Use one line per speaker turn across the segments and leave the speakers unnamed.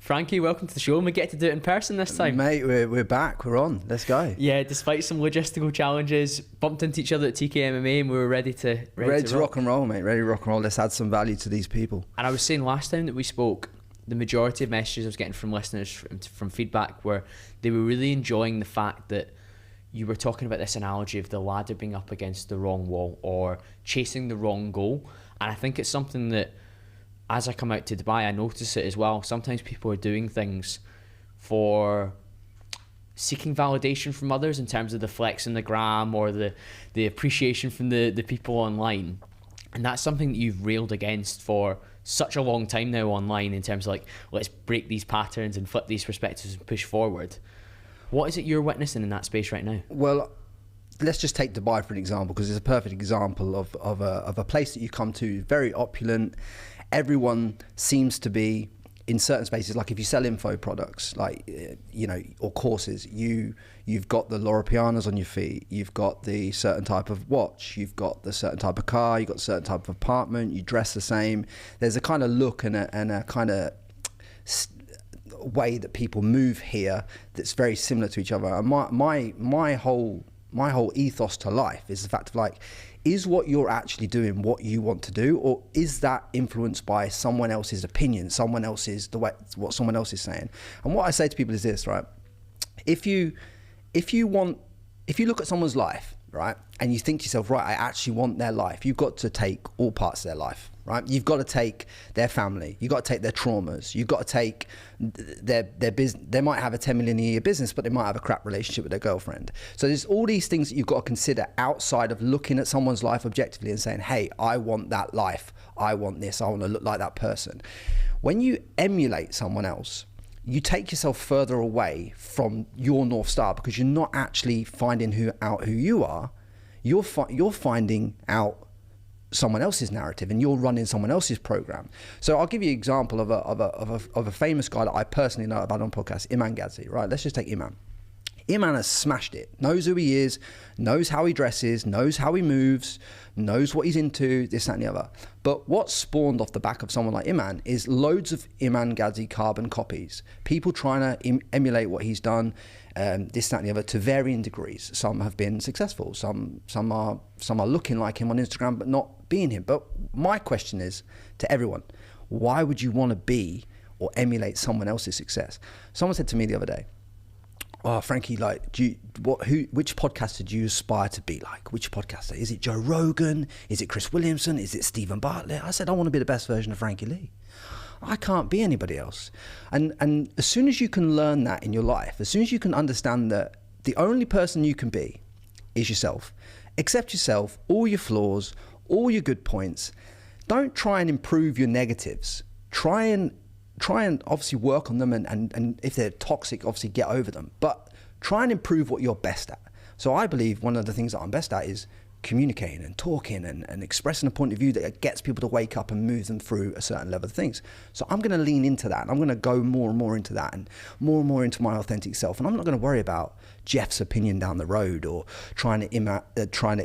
Frankie, welcome to the show, and we get to do it in person this time.
Mate, we're back, we're on, let's go.
Yeah, despite some logistical challenges, bumped into each other at TKMMA and we were ready to
rock and roll, mate, ready to rock and roll. Let's add some value to these people.
And I was saying last time that we spoke, the majority of messages I was getting from listeners from feedback were they were really enjoying the fact that you were talking about this analogy of the ladder being up against the wrong wall or chasing the wrong goal. And I think it's something that, as I come out to Dubai, I notice it as well. Sometimes people are doing things for seeking validation from others in terms of the flex in the gram or the appreciation from the people online. And that's something that you've railed against for such a long time now online, in terms of like, let's break these patterns and flip these perspectives and push forward. What is it you're witnessing in that space right now?
Well, let's just take Dubai for an example, because it's a perfect example of a place that you come to, very opulent. Everyone seems to be in certain spaces, like if you sell info products, like, you know, or courses, you've got the Loro Pianos on your feet, you've got the certain type of watch, you've got the certain type of car, you've got a certain type of apartment, you dress the same. There's a kind of look and a kind of way that people move here that's very similar to each other. And my whole ethos to life is the fact of like, is what you're actually doing what you want to do, or is that influenced by someone else's opinion, what someone else is saying? And what I say to people is this, right? If you look at someone's life, right, and you think to yourself, right, I actually want their life, you've got to take all parts of their life, right? You've got to take their family, you've got to take their traumas, you've got to take their business. They might have a 10 million a year business, but they might have a crap relationship with their girlfriend. So there's all these things that you've got to consider outside of looking at someone's life objectively and saying, hey, I want that life, I want this, I want to look like that person. When you emulate someone else, you take yourself further away from your North Star, because you're not actually finding out who you are. You're finding out someone else's narrative, and you're running someone else's program. So I'll give you an example of a famous guy that I personally know about on podcast, Iman Gadzhi, right? Let's just take Iman. Iman has smashed it, knows who he is, knows how he dresses, knows how he moves, knows what he's into, this, that, and the other. But what spawned off the back of someone like Iman is loads of Iman Gadzhi carbon copies. People trying to emulate what he's done, this, that, and the other, to varying degrees. Some have been successful, some are looking like him on Instagram, but not being him. But my question is to everyone, why would you want to be or emulate someone else's success? Someone said to me the other day, oh, Frankie, like, which podcaster do you aspire to be like? Which podcaster? Is it Joe Rogan? Is it Chris Williamson? Is it Stephen Bartlett? I said, I want to be the best version of Frankie Lee. I can't be anybody else. And as soon as you can learn that in your life, as soon as you can understand that the only person you can be is yourself, accept yourself, all your flaws, all your good points. Don't try and improve your negatives. Try and obviously work on them, and if they're toxic, obviously get over them. But try and improve what you're best at. So I believe one of the things that I'm best at is communicating and talking and expressing a point of view that gets people to wake up and move them through a certain level of things. So I'm going to lean into that, and I'm going to go more and more into that, and more into my authentic self. And I'm not going to worry about Jeff's opinion down the road or trying to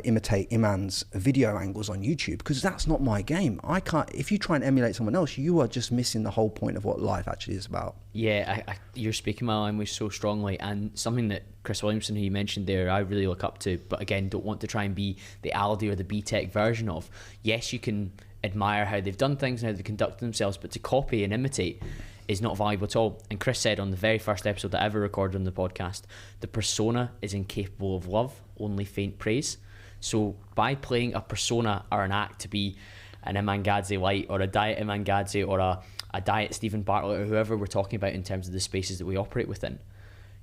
imitate Iman's video angles on YouTube, because that's not my game. I can't. If you try and emulate someone else, you are just missing the whole point of what life actually is about.
Yeah, you're speaking my language so strongly, and something that Chris Williamson, who you mentioned there, I really look up to, but again, don't want to try and be the Aldi or the B-Tech version of. Yes, you can admire how they've done things and how they conduct themselves, but to copy and imitate is not valuable at all. And Chris said on the very first episode that I ever recorded on the podcast, the persona is incapable of love, only faint praise. So by playing a persona or an act to be an Iman Gadzhi light, or a diet Iman Gadzhi, or a diet Stephen Bartlett, or whoever we're talking about in terms of the spaces that we operate within,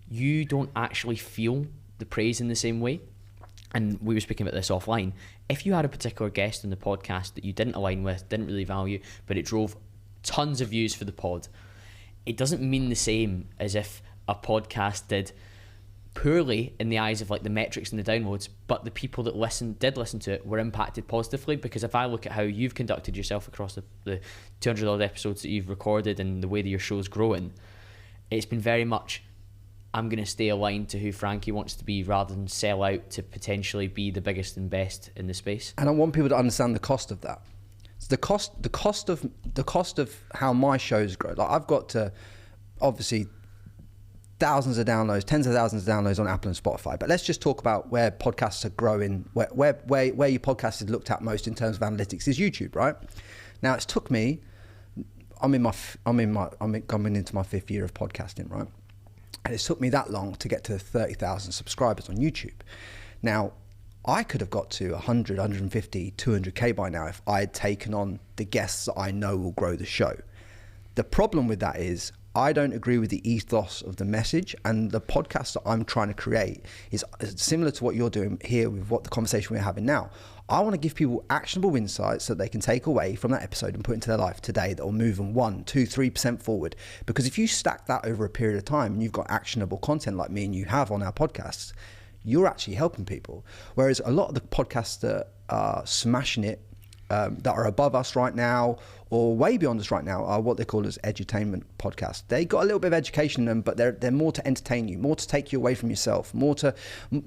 you don't actually feel the praise in the same way. And we were speaking about this offline. If you had a particular guest on the podcast that you didn't align with, didn't really value, but it drove tons of views for the pod, it doesn't mean the same as if a podcast did poorly in the eyes of like the metrics and the downloads, but the people that did listen to it were impacted positively. Because if I look at how you've conducted yourself across the 200 odd episodes that you've recorded and the way that your show's growing, it's been very much, I'm going to stay aligned to who Frankie wants to be, rather than sell out to potentially be the biggest and best in the space.
And I want people to understand the cost of that. So the cost of how my shows grow. Like, I've got to obviously thousands of downloads, tens of thousands of downloads on Apple and Spotify. But let's just talk about where podcasts are growing, where your podcast is looked at most in terms of analytics is YouTube, right? Now it's took me, I'm coming into my 5th year of podcasting, right? And it's took me that long to get to 30,000 subscribers on YouTube. Now, I could have got to 100, 150, 200K by now if I had taken on the guests that I know will grow the show. The problem with that is I don't agree with the ethos of the message, and the podcast that I'm trying to create is similar to what you're doing here with what the conversation we're having now. I want to give people actionable insights that they can take away from that episode and put into their life today that will move them 1%, 2%, 3% forward. Because if you stack that over a period of time and you've got actionable content like me and you have on our podcasts, you're actually helping people. Whereas a lot of the podcasts that are smashing it, that are above us right now or way beyond us right now, are what they call as edutainment podcasts. They got a little bit of education in them, but they're more to entertain you, more to take you away from yourself, more to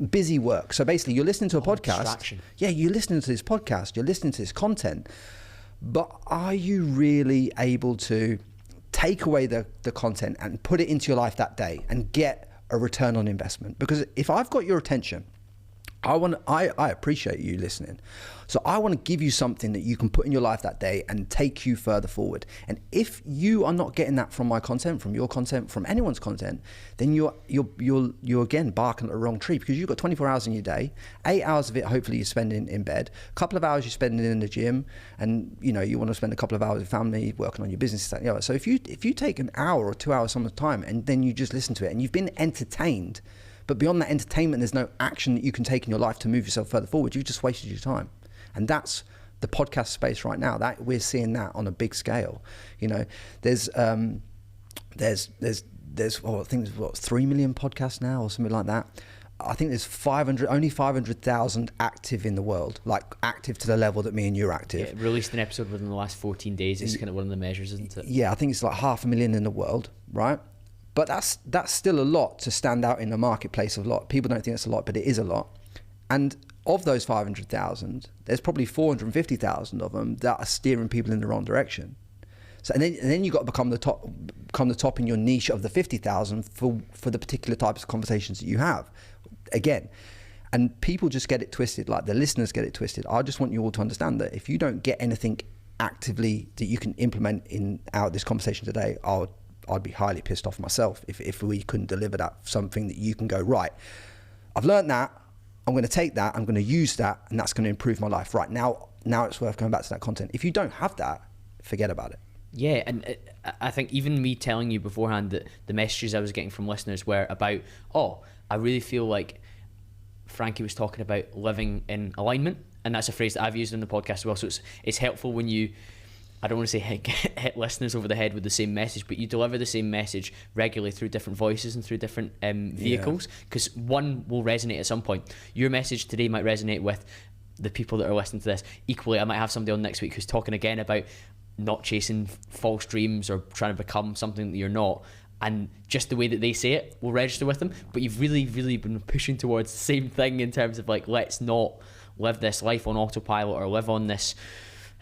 busy work. So basically you're listening to a podcast. Yeah, you're listening to this podcast, you're listening to this content, but are you really able to take away the content and put it into your life that day and get a return on investment? Because if I've got your attention, I appreciate you listening. So I want to give you something that you can put in your life that day and take you further forward. And if you are not getting that from my content, from your content, from anyone's content, then you're again barking at the wrong tree, because you've got 24 hours in your day, 8 hours of it hopefully you're spending in bed, a couple of hours you're spending in the gym, and you want to spend a couple of hours with family, working on your business. So if you take an hour or 2 hours some of the time and then you just listen to it and you've been entertained, but beyond that entertainment, there's no action that you can take in your life to move yourself further forward. You've just wasted your time. And that's the podcast space right now. That we're seeing that on a big scale. There's I think there's 3 million podcasts now or something like that. I think there's only 500,000 active in the world, like active to the level that me and you're active.
Yeah, released an episode within the last 14 days is kind of one of the measures, isn't it?
Yeah, I think it's like 500,000 in the world, right? But that's still a lot to stand out in the marketplace of a lot. People don't think that's a lot, but it is a lot. And of those 500,000, there's probably 450,000 of them that are steering people in the wrong direction. So and then you've got to become the top in your niche of the 50,000 for the particular types of conversations that you have. Again, and people just get it twisted, like the listeners get it twisted. I just want you all to understand that if you don't get anything actively that you can implement out of this conversation today, I'd be highly pissed off myself if we couldn't deliver that, something that you can go, right, I've learned that, I'm going to take that, I'm going to use that, and that's going to improve my life. Right, now it's worth going back to that content. If you don't have that, forget about it.
Yeah, and I think even me telling you beforehand that the messages I was getting from listeners were about, I really feel like Frankie was talking about living in alignment, and that's a phrase that I've used in the podcast as well. So it's helpful when you, I don't want to say hit listeners over the head with the same message, but you deliver the same message regularly through different voices and through different vehicles, because one will resonate at some point. Your message today might resonate with the people that are listening to this. Equally, I might have somebody on next week who's talking again about not chasing false dreams or trying to become something that you're not. And just the way that they say it will register with them. But you've really, really been pushing towards the same thing in terms of like, let's not live this life on autopilot or live on this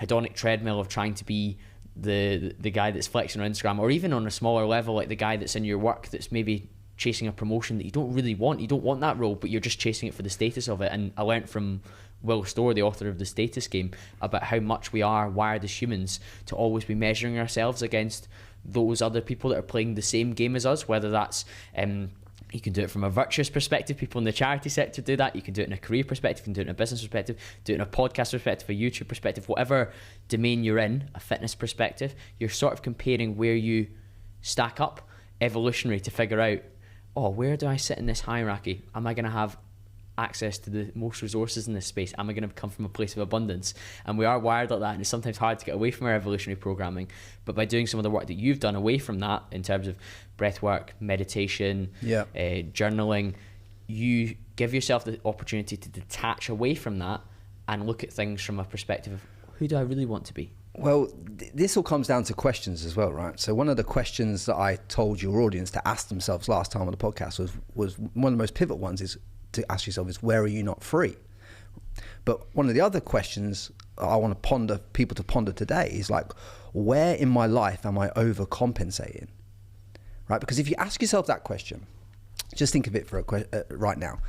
hedonic treadmill of trying to be the guy that's flexing on Instagram, or even on a smaller level, like the guy that's in your work that's maybe chasing a promotion that you don't really want. You don't want that role, but you're just chasing it for the status of it. And I learned from Will Storr, the author of The Status Game, about how much we are wired as humans to always be measuring ourselves against those other people that are playing the same game as us, whether that's you can do it from a virtuous perspective. People in the charity sector do that. You can do it in a career perspective, you can do it in a business perspective, do it in a podcast perspective, a YouTube perspective, whatever domain you're in, a fitness perspective. You're sort of comparing where you stack up evolutionary to figure out, where do I sit in this hierarchy? Am I going to have access to the most resources in this space? Am I going to come from a place of abundance? And we are wired like that, and it's sometimes hard to get away from our evolutionary programming. But by doing some of the work that you've done away from that, in terms of breath work, meditation, journaling, you give yourself the opportunity to detach away from that and look at things from a perspective of, who do I really want to be?
Well, this all comes down to questions as well, right? So one of the questions that I told your audience to ask themselves last time on the podcast was one of the most pivotal ones is to ask yourself is, where are you not free? But one of the other questions I want people to ponder today is like, where in my life am I overcompensating? right? Because if you ask yourself that question, just think of it for right now.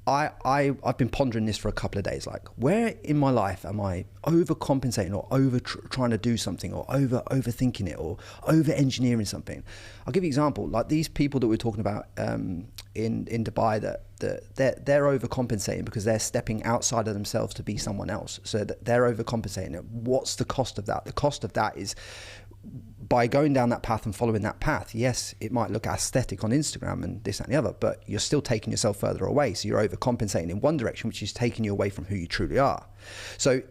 I've been pondering this for a couple of days. Like, where in my life am I overcompensating or trying to do something, or overthinking it, or over engineering something? I'll give you an example. Like these people that we're talking about in Dubai, that they're overcompensating because they're stepping outside of themselves to be someone else. So that they're overcompensating. What's the cost of that? The cost of that is, by going down that path and following that path, yes, it might look aesthetic on Instagram and this, that, and the other, but you're still taking yourself further away. So you're overcompensating in one direction, which is taking you away from who you truly are. So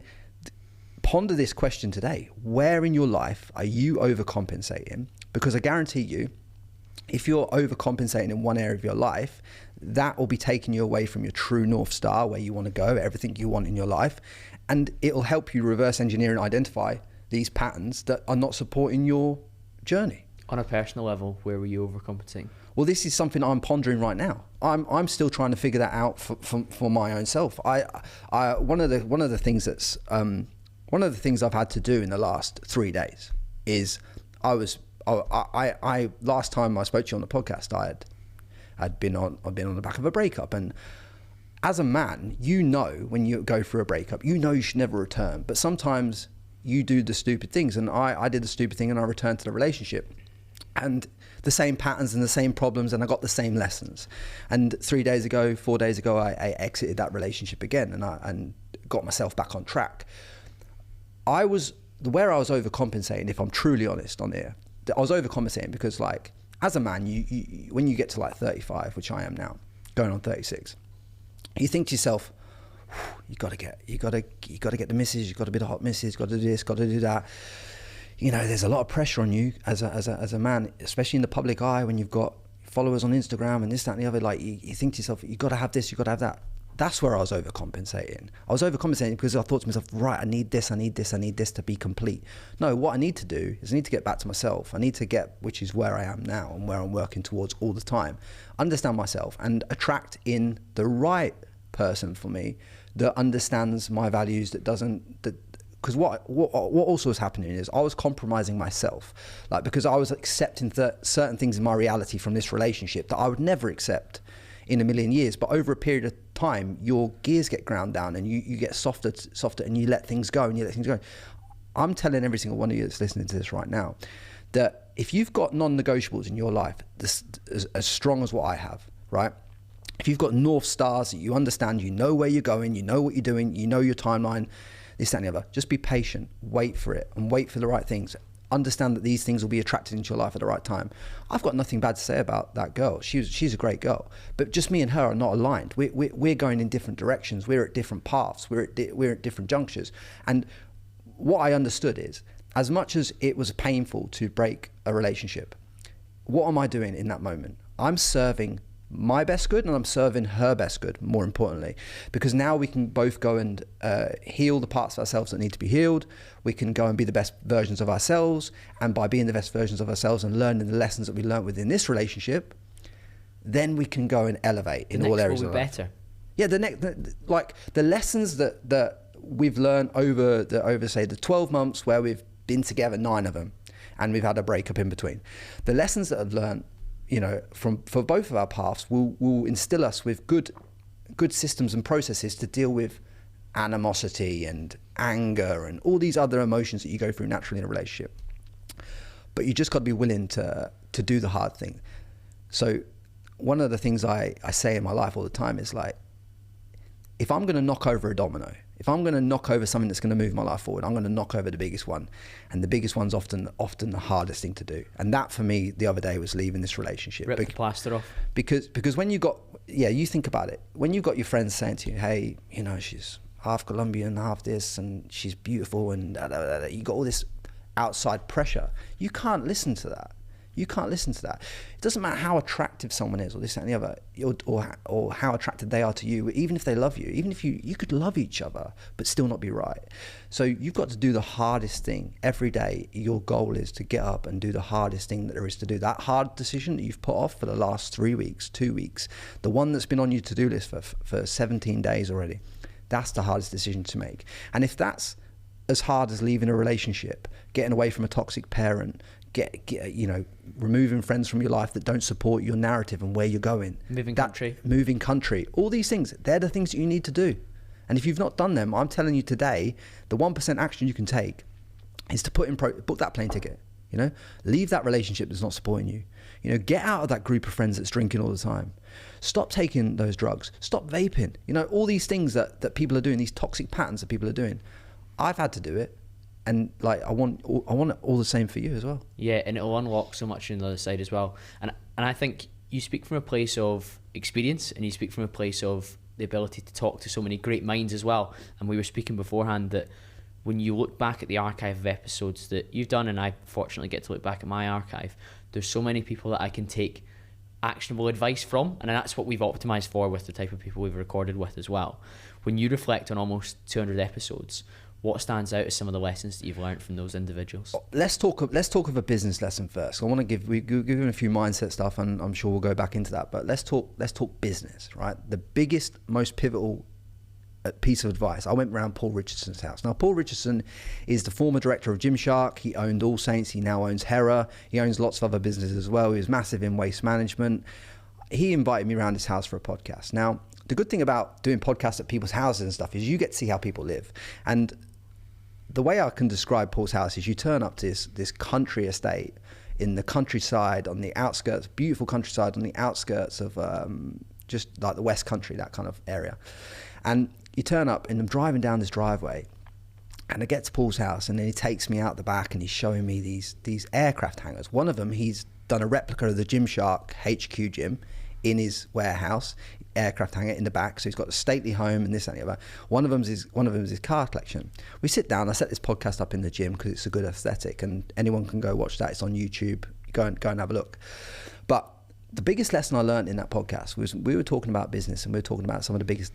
ponder this question today. Where in your life are you overcompensating? Because I guarantee you, if you're overcompensating in one area of your life, that will be taking you away from your true North Star, where you want to go, everything you want in your life. And it'll help you reverse engineer and identify these patterns that are not supporting your journey.
On a personal level, where were you overcompensating?
Well, this is something I'm pondering right now. I'm still trying to figure that out for my own self. One of the things I've had to do in the last 3 days is last time I spoke to you on the podcast, I'd been on the back of a breakup, and as a man, you know, when you go through a breakup, you know you should never return, but sometimes you do the stupid things, and I did the stupid thing, and I returned to the relationship, and the same patterns and the same problems, and I got the same lessons. And 4 days ago, I exited that relationship again, and got myself back on track. Where I was overcompensating, if I'm truly honest on here, I was overcompensating because, like, as a man, you when you get to like 35, which I am now, going on 36, you think to yourself, you got to get the missus, you got to be the hot missus, got to do this, got to do that. You know, there's a lot of pressure on you as a man, especially in the public eye, when you've got followers on Instagram and this, that, and the other. Like, you think to yourself, you got to have this, you got to have that. That's where I was overcompensating. I was overcompensating because I thought to myself, right, I need this to be complete. No, what I need to do is I need to get back to myself. I need to get, which is where I am now and where I'm working towards all the time, understand myself and attract in the right person for me that understands my values, because what also was happening is I was compromising myself, like, because I was accepting certain things in my reality from this relationship that I would never accept in a million years. But over a period of time, your gears get ground down, and you get softer, and you let things go, I'm telling every single one of you that's listening to this right now that if you've got non-negotiables in your life as strong as what I have, right? If you've got North Stars that you understand, you know where you're going, you know what you're doing, you know your timeline, this, that, and the other, just be patient, wait for it, and wait for the right things. Understand that these things will be attracted into your life at the right time. I've got nothing bad to say about that girl. She's a great girl, but just me and her are not aligned. We're going in different directions. We're at different paths. We're at different junctures. And what I understood is, as much as it was painful to break a relationship, what am I doing in that moment? I'm serving my best good, and I'm serving her best good, more importantly, because now we can both go and heal the parts of ourselves that need to be healed. We can go and be the best versions of ourselves, and by being the best versions of ourselves and learning the lessons that we learned within this relationship, then we can go and elevate in all areas of life. Better. Yeah, the lessons that we've learned over say the 12 months where we've been together, 9 of them, and we've had a breakup in between. The lessons that I've learned, you know, for both of our paths will instill us with good systems and processes to deal with animosity and anger and all these other emotions that you go through naturally in a relationship. But you just got to be willing to do the hard thing. So one of the things I say in my life all the time is, like, if I'm going to knock over a domino, if I'm going to knock over something that's going to move my life forward, I'm going to knock over the biggest one. And the biggest one's often the hardest thing to do. And that, for me, the other day was leaving this relationship.
Rip the plaster off.
Because when you got, you think about it. When you got your friends saying to you, hey, you know, she's half Colombian, half this, and she's beautiful, and you got all this outside pressure. You can't listen to that. You can't listen to that. It doesn't matter how attractive someone is, or this, that, and the other, or how attracted they are to you, even if they love you, even if you could love each other, but still not be right. So you've got to do the hardest thing. Every day, your goal is to get up and do the hardest thing that there is to do. That hard decision that you've put off for the last 3 weeks, 2 weeks, the one that's been on your to-do list for 17 days already, that's the hardest decision to make. And if that's as hard as leaving a relationship, getting away from a toxic parent, removing friends from your life that don't support your narrative and where you're going.
Moving country.
All these things, they're the things that you need to do. And if you've not done them, I'm telling you today, the 1% action you can take is to book that plane ticket. Leave that relationship that's not supporting you. Get out of that group of friends that's drinking all the time. Stop taking those drugs. Stop vaping. All these things that people are doing, these toxic patterns that people are doing. I've had to do it. And like, I want it all the same for you as well.
Yeah, and it'll unlock so much on the other side as well. And I think you speak from a place of experience, and you speak from a place of the ability to talk to so many great minds as well. And we were speaking beforehand that when you look back at the archive of episodes that you've done, and I fortunately get to look back at my archive, there's so many people that I can take actionable advice from, and that's what we've optimized for with the type of people we've recorded with as well. When you reflect on almost 200 episodes, what stands out as some of the lessons that you've learned from those individuals?
Let's talk of a business lesson first. I want to give a few mindset stuff, and I'm sure we'll go back into that. But let's talk business, right? The biggest, most pivotal piece of advice. I went around Paul Richardson's house. Now, Paul Richardson is the former director of Gymshark. He owned All Saints. He now owns Hera. He owns lots of other businesses as well. He was massive in waste management. He invited me around his house for a podcast. Now, the good thing about doing podcasts at people's houses and stuff is you get to see how people live. And the way I can describe Paul's house is you turn up to this country estate in the countryside on the outskirts, beautiful countryside on the outskirts of just like the West Country, that kind of area. And you turn up and I'm driving down this driveway and I get to Paul's house and then he takes me out the back and he's showing me these aircraft hangars. One of them, he's done a replica of the Gymshark HQ gym in his warehouse, aircraft hangar in the back. So he's got a stately home and this and the other. One of them is his car collection. We sit down, I set this podcast up in the gym because it's a good aesthetic and anyone can go watch that. It's on YouTube. Go and have a look. But the biggest lesson I learned in that podcast was we were talking about business and we were talking about some of the biggest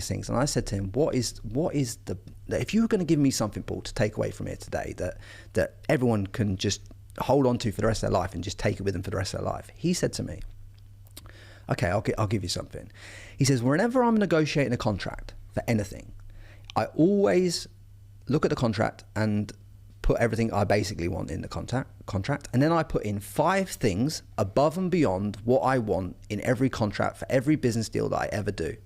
things, and I said to him, what is the if you were going to give me something, Paul, to take away from here today that everyone can just hold on to for the rest of their life and just take it with them for the rest of their life? He said to me, okay, I'll give you something. He says, whenever I'm negotiating a contract for anything, I always look at the contract and put everything I basically want in the contract, and then I put in 5 things above and beyond what I want in every contract for every business deal that I ever do.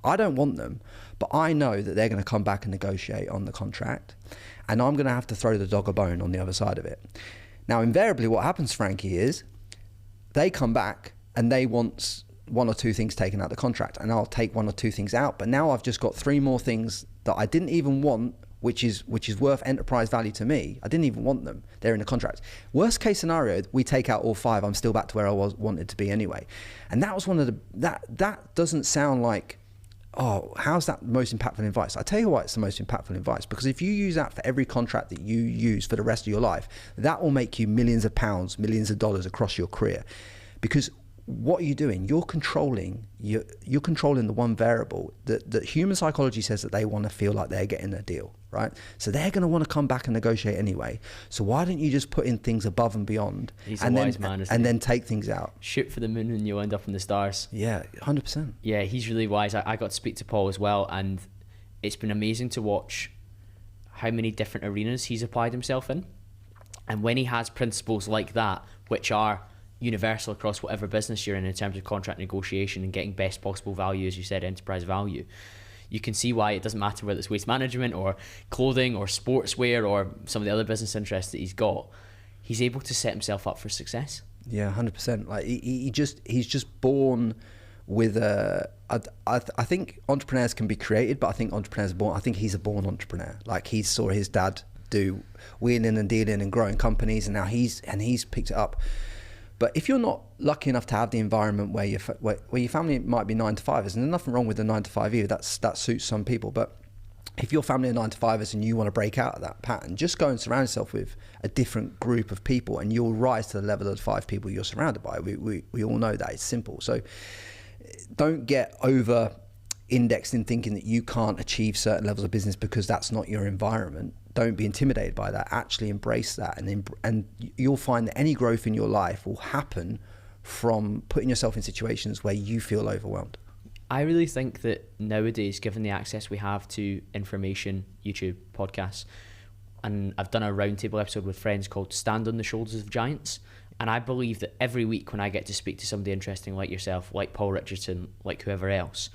I don't want them, but I know that they're going to come back and negotiate on the contract, and I'm going to have to throw the dog a bone on the other side of it. Now, invariably what happens, Frankie, is they come back and they want 1 or 2 things taken out of the contract, and I'll take 1 or 2 things out, but now I've just got 3 more things that I didn't even want, which is worth enterprise value to me. I didn't even want them. They're in the contract. Worst case scenario, we take out all 5. I'm still back to where I wanted to be anyway. And that was one of the, that doesn't sound like, oh, how's that most impactful advice? I tell you why it's the most impactful advice, because if you use that for every contract that you use for the rest of your life, that will make you millions of pounds, millions of dollars across your career. Because what are you doing? You're controlling the one variable that human psychology says that they want to feel like they're getting a deal, right? So they're going to want to come back and negotiate anyway. So why don't you just put in things above and beyond, then take things out?
Shoot for the moon and you'll end up in the stars.
Yeah, 100%.
Yeah, he's really wise. I got to speak to Paul as well, and it's been amazing to watch how many different arenas he's applied himself in. And when he has principles like that, which are universal across whatever business you're in terms of contract negotiation and getting best possible value, as you said, enterprise value, you can see why it doesn't matter whether it's waste management or clothing or sportswear or some of the other business interests that he's got. He's able to set himself up for success.
Yeah, 100%. Like he's just born with a. I think entrepreneurs can be created, but I think entrepreneurs are born. I think he's a born entrepreneur. Like he saw his dad do wheeling and dealing and growing companies, and now he's picked it up. But if you're not lucky enough to have the environment where your family might be 9-to-5ers, and there's nothing wrong with the 9-to-5 either, that suits some people. But if your family are 9-to-5ers and you want to break out of that pattern, just go and surround yourself with a different group of people, and you'll rise to the level of the 5 people you're surrounded by. We all know that. It's simple. So don't get over indexed in thinking that you can't achieve certain levels of business because that's not your environment. Don't be intimidated by that. Actually embrace that, and you'll find that any growth in your life will happen from putting yourself in situations where you feel overwhelmed.
I really think that nowadays, given the access we have to information, YouTube, podcasts, and I've done a roundtable episode with friends called Stand on the Shoulders of Giants. And I believe that every week when I get to speak to somebody interesting like yourself, like Paul Richardson, like whoever else,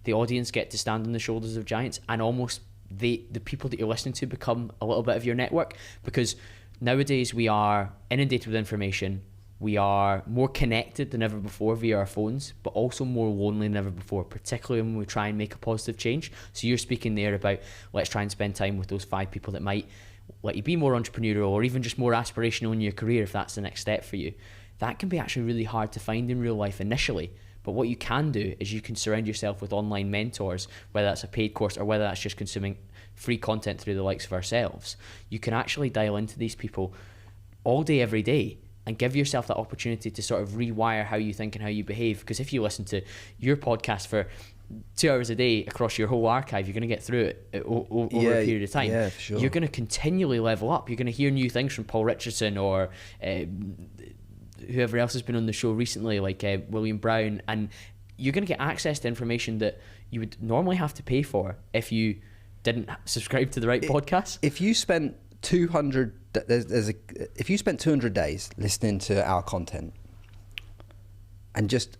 the audience get to stand on the shoulders of giants, and almost the people that you're listening to become a little bit of your network, because nowadays we are inundated with information. We are more connected than ever before via our phones, but also more lonely than ever before, particularly when we try and make a positive change. So you're speaking there about, let's try and spend time with those 5 people that might let you be more entrepreneurial or even just more aspirational in your career if that's the next step for you. That can be actually really hard to find in real life initially. But what you can do is you can surround yourself with online mentors, whether that's a paid course or whether that's just consuming free content through the likes of ourselves. You can actually dial into these people all day, every day, and give yourself that opportunity to sort of rewire how you think and how you behave. Because if you listen to your podcast for 2 hours a day across your whole archive, you're going to get through it over a period of time.
Yeah, for sure.
You're going to continually level up. You're going to hear new things from Paul Richardson or whoever else has been on the show recently, like William Brown, and you're going to get access to information that you would normally have to pay for if you didn't subscribe to the right podcast.
If you spent 200, if you spent 200 days listening to our content, and just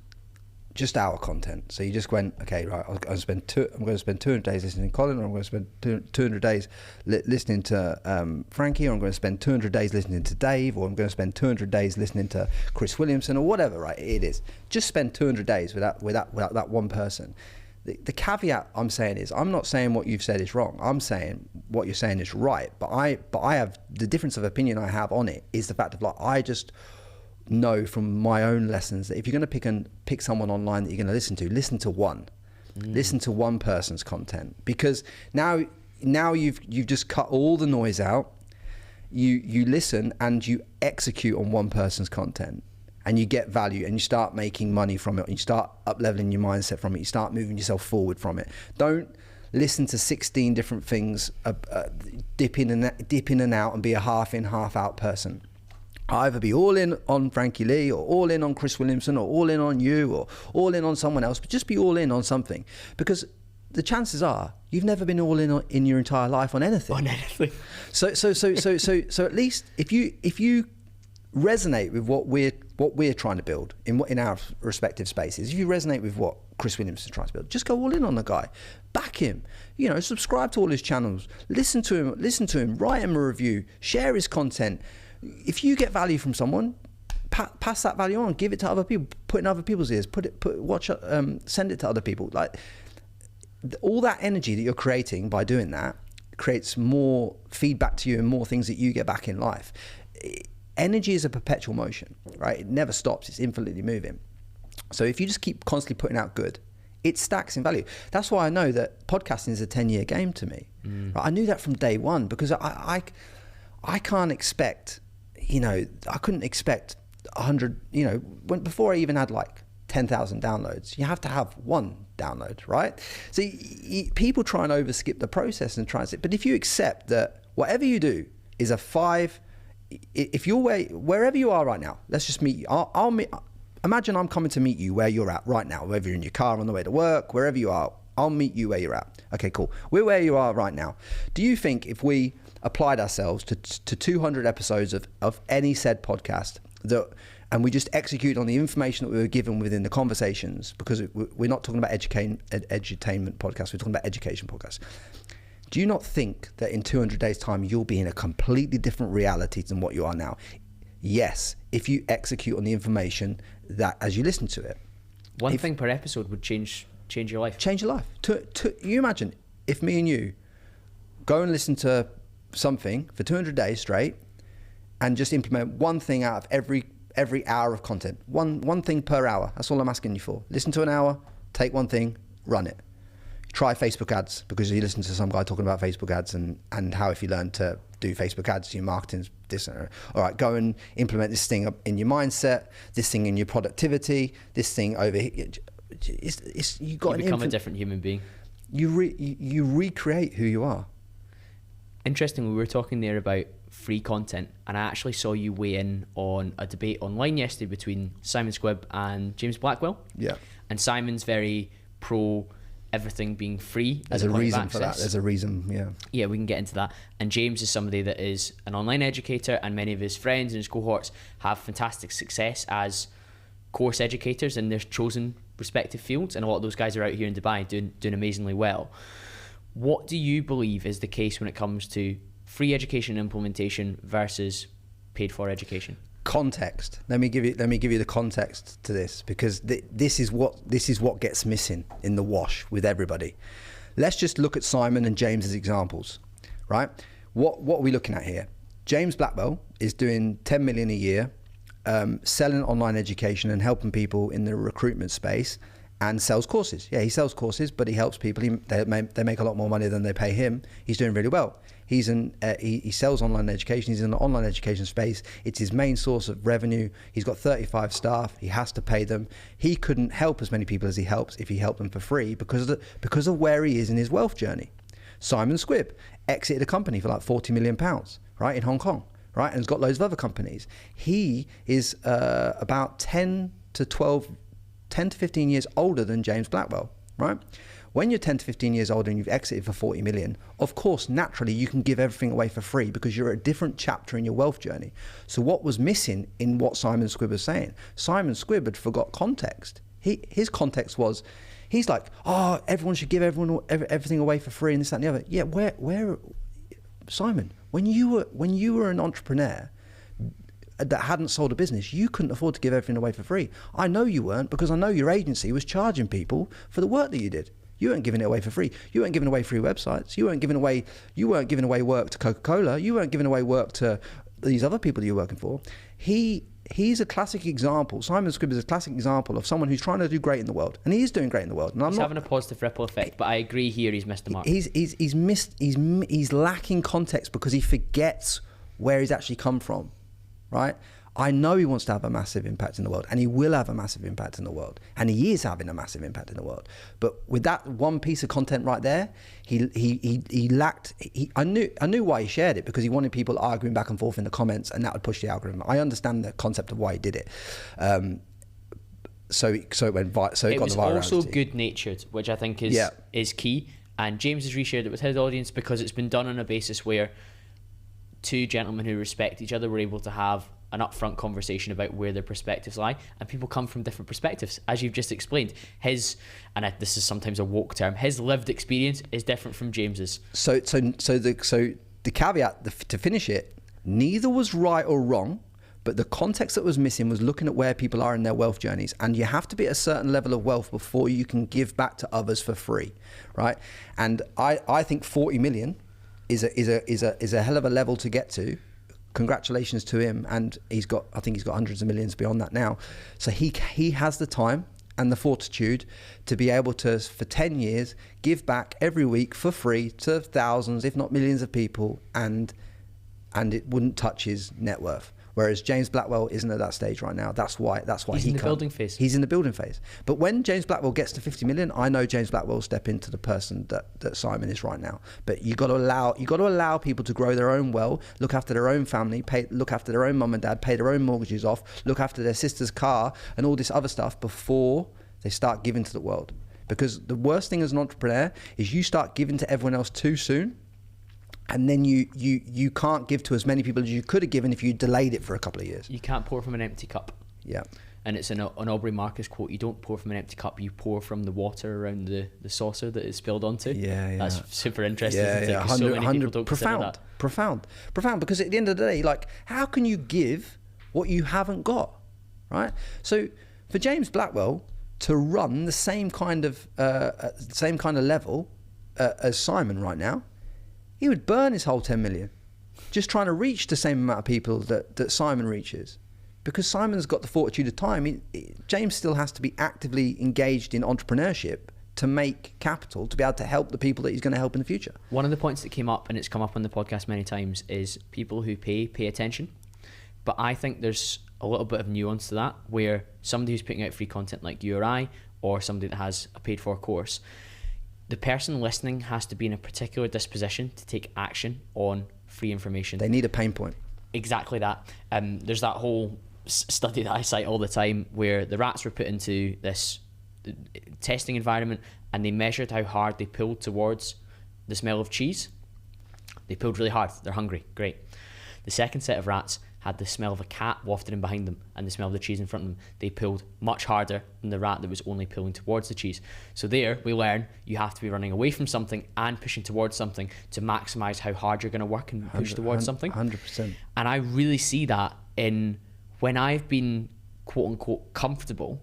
our content, so you just went, okay, right, I'm going to spend 200 days listening to Colin, or I'm going to spend 200 days listening to Frankie, or I'm going to spend 200 days listening to Dave, or I'm going to spend 200 days listening to Chris Williamson, or whatever, right? It is. Just spend 200 days without that one person. The caveat I'm saying is, I'm not saying what you've said is wrong. I'm saying what you're saying is right. But I have, the difference of opinion I have on it is the fact of, like, I just know from my own lessons that if you're going to pick someone online that you're going to listen to one. Listen to one person's content, because now you've just cut all the noise out. You listen and you execute on one person's content, and you get value, and you start making money from it, and you start up-leveling your mindset from it, you start moving yourself forward from it. Don't listen to 16 different things, dip in and out, and be a half in, half out person. Either be all in on Frankie Lee, or all in on Chris Williamson, or all in on you, or all in on someone else, but just be all in on something, because the chances are you've never been all in your entire life on anything. So at least if you resonate with what we're trying to build in our respective spaces, if you resonate with what Chris Williamson is trying to build, just go all in on the guy, back him, subscribe to all his channels, listen to him, write him a review, share his content. If you get value from someone, pass that value on, give it to other people, put it in other people's ears, send it to other people. Like, all that energy that you're creating by doing that creates more feedback to you and more things that you get back in life. Energy is a perpetual motion, right? It never stops. It's infinitely moving. So if you just keep constantly putting out good, it stacks in value. That's why I know that podcasting is a 10-year game to me. Right? I knew that from day one, because I can't expect, I couldn't expect 100, before I even had like 10,000 downloads, you have to have one download, right? So people try and overskip the process and try and say, but if you accept that whatever you do is if you're wherever you are right now, let's just meet you. Imagine I'm coming to meet you where you're at right now, whether you're in your car on the way to work, wherever you are, I'll meet you where you're at. Okay, cool. We're where you are right now. Do you think if we applied ourselves to 200 episodes of any said podcast, and we just execute on the information that we were given within the conversations, because we're not talking about edutainment podcasts, we're talking about education podcasts. Do you not think that in 200 days' time, you'll be in a completely different reality than what you are now? Yes, if you execute on the information that as you listen to it.
One thing per episode would change your life.
Change your life. You imagine if me and you go and listen to something for 200 days straight and just implement one thing out of every hour of content. One thing per hour. That's all I'm asking you for. Listen to an hour, take one thing, run it. Try Facebook ads, because you listen to some guy talking about Facebook ads and how if you learn to do Facebook ads, your marketing's this. All right, go and implement this thing in your mindset, this thing in your productivity, this thing over here. You
become a different human being.
You recreate who you are.
Interesting, we were talking there about free content, and I actually saw you weigh in on a debate online yesterday between Simon Squibb and James Blackwell.
Yeah.
And Simon's very pro everything being free.
There's a reason for that. There's a reason, yeah.
Yeah, we can get into that. And James is somebody that is an online educator, and many of his friends and his cohorts have fantastic success as course educators in their chosen respective fields, and a lot of those guys are out here in Dubai doing amazingly well. What do you believe is the case when it comes to free education implementation versus paid for education?
Context. Let me give you the context to this, because this is what gets missing in the wash with everybody. Let's just look at Simon and James as examples, right? What are we looking at here? James Blackwell is doing 10 million a year, selling online education and helping people in the recruitment space, and sells courses. Yeah, he sells courses, but he helps people. They make a lot more money than they pay him. He's doing really well. He sells online education. He's in the online education space. It's his main source of revenue. He's got 35 staff. He has to pay them. He couldn't help as many people as he helps if he helped them for free because of where he is in his wealth journey. Simon Squibb exited a company for like £40 million, right, in Hong Kong, right, and has got loads of other companies. He is about 10 to 15 years older than James Blackwell, right? When you're 10 to 15 years older and you've exited for 40 million, of course, naturally, you can give everything away for free because you're at a different chapter in your wealth journey. So what was missing in what Simon Squibb was saying? Simon Squibb had forgot context. His context was, he's like, oh, everyone should give everything away for free and this, that, and the other. Yeah, where, Simon, when you were an entrepreneur that hadn't sold a business, you couldn't afford to give everything away for free. I know you weren't, because I know your agency was charging people for the work that you did. You weren't giving it away for free. You weren't giving away free websites. You weren't giving away work to Coca-Cola. You weren't giving away work to these other people that you're working for. He's a classic example. Simon Squibb is a classic example of someone who's trying to do great in the world, and he is doing great in the world. And
he's having a positive ripple effect, but I agree here he's missed the mark.
He's lacking context because he forgets where he's actually come from, right? I know he wants to have a massive impact in the world, and he will have a massive impact in the world, and he is having a massive impact in the world. But with that one piece of content right there, he lacked. I knew why he shared it, because he wanted people arguing back and forth in the comments, and that would push the algorithm. I understand the concept of why he did it. So it got the virality.
It was also good natured, which I think is key. And James has reshared it with his audience because it's been done on a basis where two gentlemen who respect each other were able to have an upfront conversation about where their perspectives lie, and people come from different perspectives, as you've just explained. This is sometimes a woke term, his lived experience is different from James's. So
the caveat to finish it, neither was right or wrong, but the context that was missing was looking at where people are in their wealth journeys, and you have to be at a certain level of wealth before you can give back to others for free, right? And I think 40 million is a hell of a level to get to. Congratulations to him, and I think he's got hundreds of millions beyond that now. So he has the time and the fortitude to be able to, for 10 years, give back every week for free to thousands, if not millions of people, and it wouldn't touch his net worth. Whereas James Blackwell isn't at that stage right now. That's why
he's in the building phase.
He's in the building phase. But when James Blackwell gets to 50 million, I know James Blackwell will step into the person that Simon is right now. But you got to allow people to grow their own well, look after their own family, look after their own mum and dad, pay their own mortgages off, look after their sister's car and all this other stuff before they start giving to the world. Because the worst thing as an entrepreneur is you start giving to everyone else too soon. And then you can't give to as many people as you could have given if you delayed it for a couple of years.
You can't pour from an empty cup.
Yeah.
And it's an Aubrey Marcus quote, you don't pour from an empty cup, you pour from the water around the saucer that it's spilled onto.
Yeah.
That's super interesting.
Yeah.
100, so many people don't consider that.
Profound. Because at the end of the day, like, how can you give what you haven't got, right? So for James Blackwell to run the same kind of level as Simon right now, he would burn his whole 10 million just trying to reach the same amount of people that Simon reaches. Because Simon's got the fortitude of time. James still has to be actively engaged in entrepreneurship to make capital to be able to help the people that he's going to help in the future.
One of the points that came up, and it's come up on the podcast many times, is people who pay attention. But I think there's a little bit of nuance to that, where somebody who's putting out free content like you or I, or somebody that has a paid for course, the person listening has to be in a particular disposition to take action on free information.
They need a pain point.
Exactly that. There's that whole study that I cite all the time where the rats were put into this testing environment, and they measured how hard they pulled towards the smell of cheese. They pulled really hard. They're hungry. Great. The second set of rats had the smell of a cat wafted in behind them and the smell of the cheese in front of them. They pulled much harder than the rat that was only pulling towards the cheese. So there we learn you have to be running away from something and pushing towards something to maximize how hard you're going to work and push towards something.
100%.
And I really see that in when I've been quote unquote comfortable,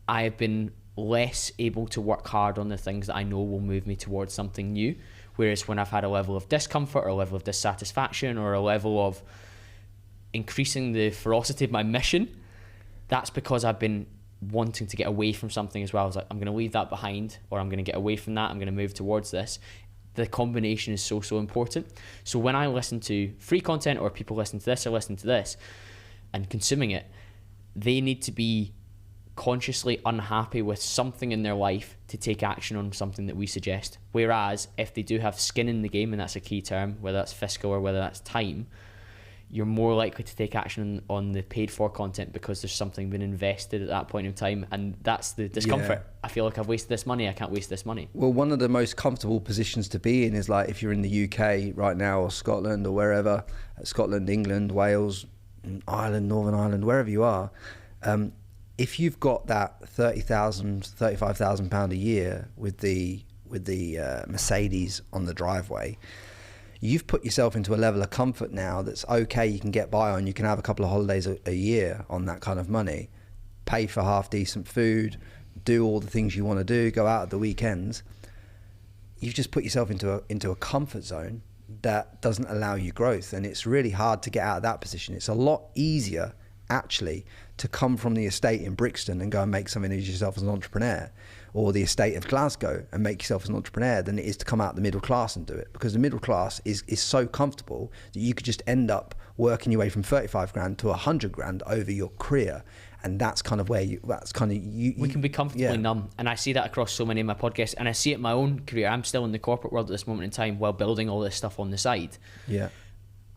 I have been less able to work hard on the things that I know will move me towards something new. Whereas when I've had a level of discomfort or a level of dissatisfaction or a level of increasing the ferocity of my mission, that's because I've been wanting to get away from something as well. I was like, I'm going to leave that behind, or I'm going to get away from that, I'm going to move towards this. The combination is so important. So when I listen to free content, or people listen to this or listen to this and consuming it, they need to be consciously unhappy with something in their life to take action on something that we suggest. Whereas if they do have skin in the game, and that's a key term, whether that's fiscal or whether that's time, you're more likely to take action on the paid for content because there's something been invested at that point in time, and that's the discomfort. Yeah. I feel like I've wasted this money, I can't waste this money.
Well, one of the most comfortable positions to be in is like if you're in the UK right now, or Scotland, or wherever, Scotland, England, Wales, Ireland, Northern Ireland, wherever you are, if you've got that £30,000, £35,000 a year with the Mercedes on the driveway, you've put yourself into a level of comfort now that's okay, you can get by on. You can have a couple of holidays a year on that kind of money, pay for half decent food, do all the things you want to do, go out at the weekends. You've just put yourself into a comfort zone that doesn't allow you growth, and it's really hard to get out of that position. It's a lot easier actually to come from the estate in Brixton and go and make something of yourself as an entrepreneur, or the estate of Glasgow and make yourself as an entrepreneur, than it is to come out the middle class and do it. Because the middle class is so comfortable that you could just end up working your way from 35 grand to 100 grand over your career. And that's kind of where we
can be comfortably numb. And I see that across so many of my podcasts, and I see it in my own career. I'm still in the corporate world at this moment in time while building all this stuff on the side.
Yeah.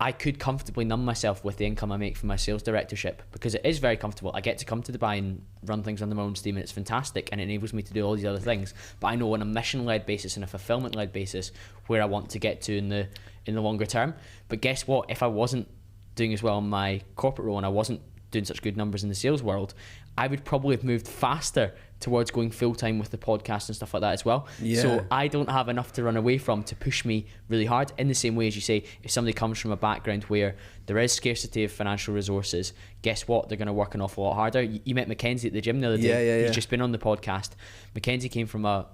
I could comfortably numb myself with the income I make from my sales directorship, because it is very comfortable. I get to come to Dubai and run things under my own steam, and it's fantastic, and it enables me to do all these other things. But I know on a mission-led basis and a fulfillment-led basis where I want to get to in the longer term. But guess what? If I wasn't doing as well in my corporate role and I wasn't doing such good numbers in the sales world, I would probably have moved faster towards going full-time with the podcast and stuff like that as well. Yeah. So I don't have enough to run away from to push me really hard. In the same way as you say, if somebody comes from a background where there is scarcity of financial resources, guess what? They're going to work an awful lot harder. You met Mackenzie at the gym the other day.
Yeah.
He's just been on the podcast. Mackenzie came from a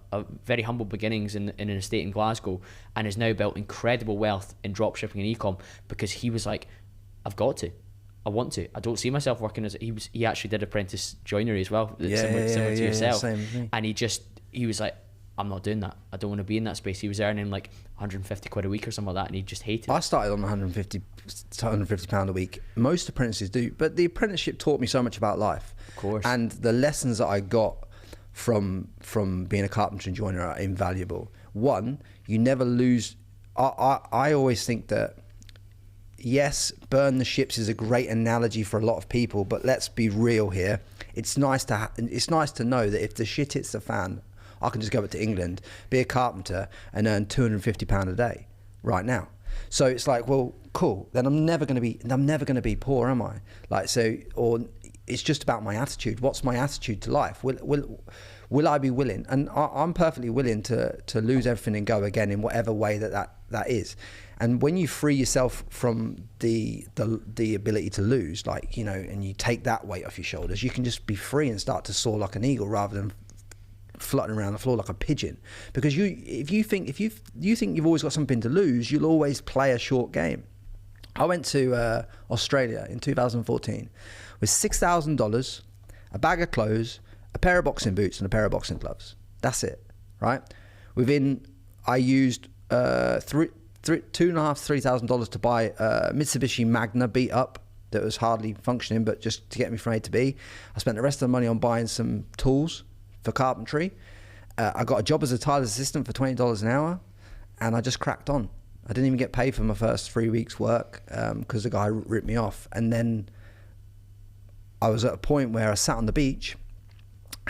very humble beginnings in an estate in Glasgow and has now built incredible wealth in dropshipping and e-com, because he was like, I've got to. I want to. I don't see myself working as he actually did apprentice joinery as well, similar to yourself.
Same.
And he was like, I'm not doing that. I don't want to be in that space. He was earning like 150 quid a week or something like that, and he just hated it.
I started on 150 pound a week. Most apprentices do, but the apprenticeship taught me so much about life.
Of course.
And the lessons that I got from being a carpenter and joiner are invaluable. One, you never lose. I always think that, yes, burn the ships is a great analogy for a lot of people, but let's be real here. It's nice to know that if the shit hits the fan, I can just go back to England, be a carpenter, and earn £250 a day right now. So it's like, well, cool. Then I'm never going to be poor, am I? Like, so, or it's just about my attitude. What's my attitude to life? Will I be willing? And I'm perfectly willing to lose everything and go again in whatever way that is. And when you free yourself from the ability to lose, like, you know, and you take that weight off your shoulders, you can just be free and start to soar like an eagle rather than fluttering around the floor like a pigeon. Because if you think you've always got something to lose, you'll always play a short game. I went to Australia in 2014 with $6,000, a bag of clothes, a pair of boxing boots, and a pair of boxing gloves. That's it, right? I used $2,500-3,000 to buy a Mitsubishi Magna beat up that was hardly functioning, but just to get me from A to B. I spent the rest of the money on buying some tools for carpentry. I got a job as a tiler's assistant for $20 an hour, and I just cracked on. I didn't even get paid for my first 3 weeks' work because the guy ripped me off. And then I was at a point where I sat on the beach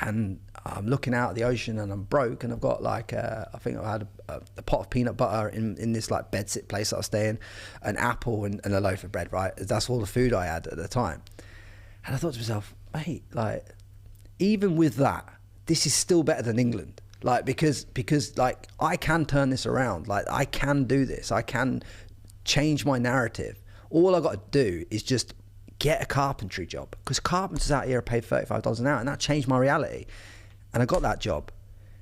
and I'm looking out at the ocean and I'm broke, and I've got like I think I had a pot of peanut butter in this like bedsit place that I stay in, an apple and a loaf of bread, right? That's all the food I had at the time. And I thought to myself, mate, like, even with that, this is still better than England. Like, because like, I can turn this around. Like, I can do this. I can change my narrative. All I got to do is just get a carpentry job, because carpenters out here are paid $35 an hour, and that changed my reality. And I got that job,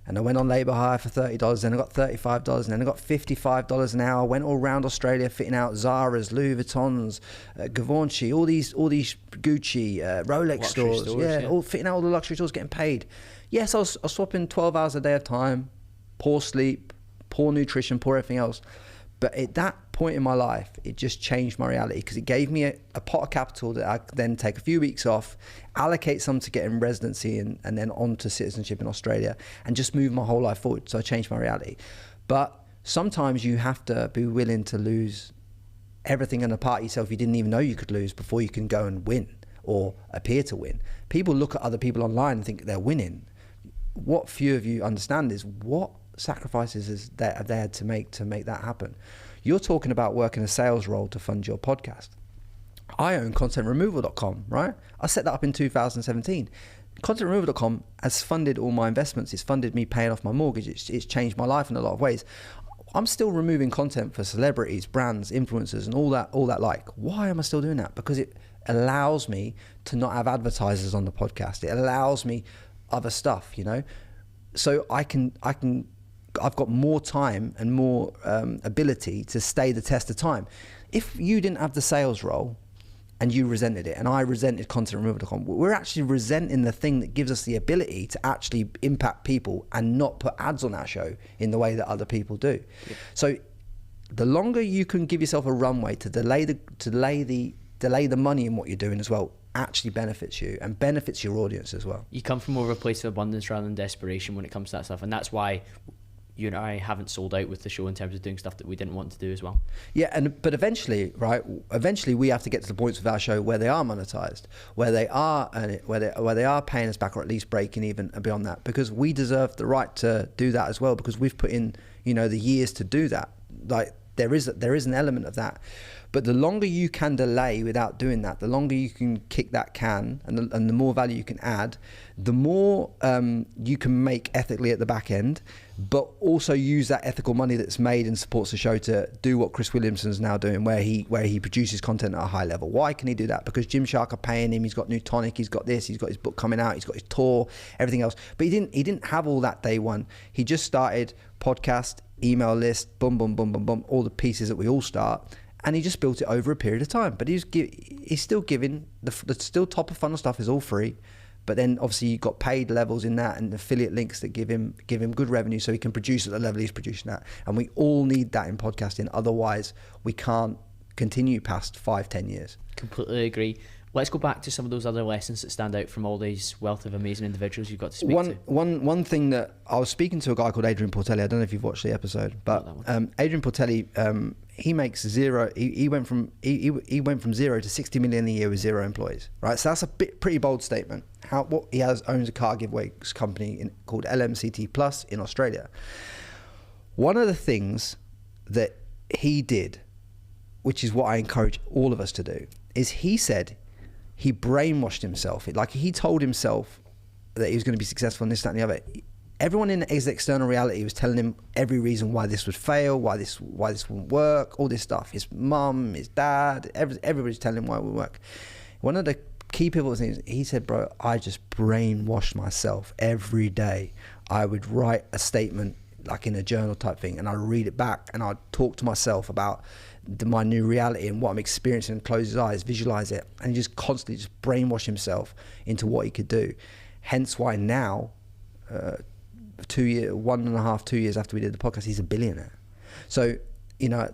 and I went on labour hire for $30, then I got $35, and then I got $55 an hour. I went all around Australia fitting out Zara's, Louis Vuittons, Givenchy, all these Gucci, Rolex
Luxury
stores, yeah, all fitting out all the luxury stores, getting paid. Yes, I was swapping 12 hours a day of time, poor sleep, poor nutrition, poor everything else. But at that point in my life, it just changed my reality, because it gave me a pot of capital that I could then take a few weeks off, allocate some to get in residency and then on to citizenship in Australia, and just move my whole life forward. So I changed my reality. But sometimes you have to be willing to lose everything and a part of yourself you didn't even know you could lose before you can go and win or appear to win. People look at other people online and think they're winning. What few of you understand is what sacrifices have they had to make that happen. You're talking about working a sales role to fund your podcast. I own contentremoval.com, right? I set that up in 2017. Contentremoval.com has funded all my investments. It's funded me paying off my mortgage. It's changed my life in a lot of ways. I'm still removing content for celebrities, brands, influencers, and all that like. Why am I still doing that? Because it allows me to not have advertisers on the podcast. It allows me other stuff, you know? So I've got more time and more ability to stay the test of time. If you didn't have the sales role and you resented it, and I resented contentremoval.com, we're actually resenting the thing that gives us the ability to actually impact people and not put ads on our show in the way that other people do. Yeah. So the longer you can give yourself a runway to delay the money in what you're doing as well, actually benefits you and benefits your audience as well.
You come from more of a place of abundance rather than desperation when it comes to that stuff, and that's why you and I haven't sold out with the show in terms of doing stuff that we didn't want to do as well. Yeah,
but eventually we have to get to the points of our show where they are monetized, where they are paying us back, or at least breaking even and beyond that, because we deserve the right to do that as well, because we've put in, you know, the years to do that. Like, there is an element of that. But the longer you can delay without doing that, the longer you can kick that can, and the more value you can add, the more you can make ethically at the back end, but also use that ethical money that's made and supports the show to do what Chris Williamson's now doing, where he produces content at a high level. Why can he do that? Because Gymshark are paying him. He's got New Tonic. He's got this. He's got his book coming out. He's got his tour, everything else. But he didn't have all that day one. He just started podcast, email list, boom, boom, boom, boom, boom, all the pieces that we all start. And he just built it over a period of time. But he's still giving, the still top of funnel stuff is all free. But then obviously you've got paid levels in that and affiliate links that give him good revenue, so he can produce at the level he's producing at. And we all need that in podcasting. Otherwise, we can't continue past 5-10 years.
Completely agree. Let's go back to some of those other lessons that stand out from all these wealth of amazing individuals you've got to speak to.
One thing that I was speaking to a guy called Adrian Portelli. I don't know if you've watched the episode, but Adrian Portelli, he makes zero. He went from 0 to 60 million a year with 0 employees. Right, so that's a pretty bold statement. What he owns a car giveaways company called LMCT Plus in Australia. One of the things that he did, which is what I encourage all of us to do, is he said he brainwashed himself. Like, he told himself that he was going to be successful in this, that, and the other. Everyone in his external reality was telling him every reason why this would fail, why this wouldn't work, all this stuff. His mum, his dad, everybody's telling him why it wouldn't work. One of the key pivotal things, he said, bro, I just brainwashed myself every day. I would write a statement like in a journal type thing, and I'd read it back, and I'd talk to myself about my new reality and what I'm experiencing, and close his eyes, visualize it, and he just constantly just brainwash himself into what he could do. Hence why now, 2 years after we did the podcast, he's a billionaire. So, you know,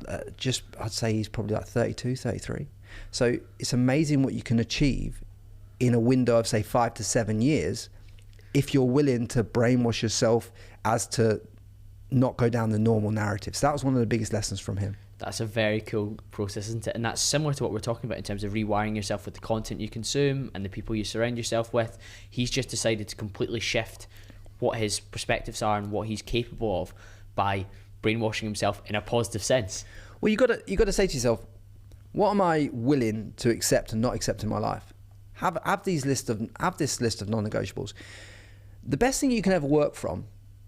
I'd say he's probably like 32, 33. So it's amazing what you can achieve in a window of, say, 5 to 7 years, if you're willing to brainwash yourself as to not go down the normal narrative. So that was one of the biggest lessons from him.
That's a very cool process, isn't it? And that's similar to what we're talking about in terms of rewiring yourself with the content you consume and the people you surround yourself with. He's just decided to completely shift what his perspectives are and what he's capable of by brainwashing himself in a positive sense.
Well, you got to say to yourself, what am I willing to accept and not accept in my life? Have this list of non-negotiables. The best thing you can ever work from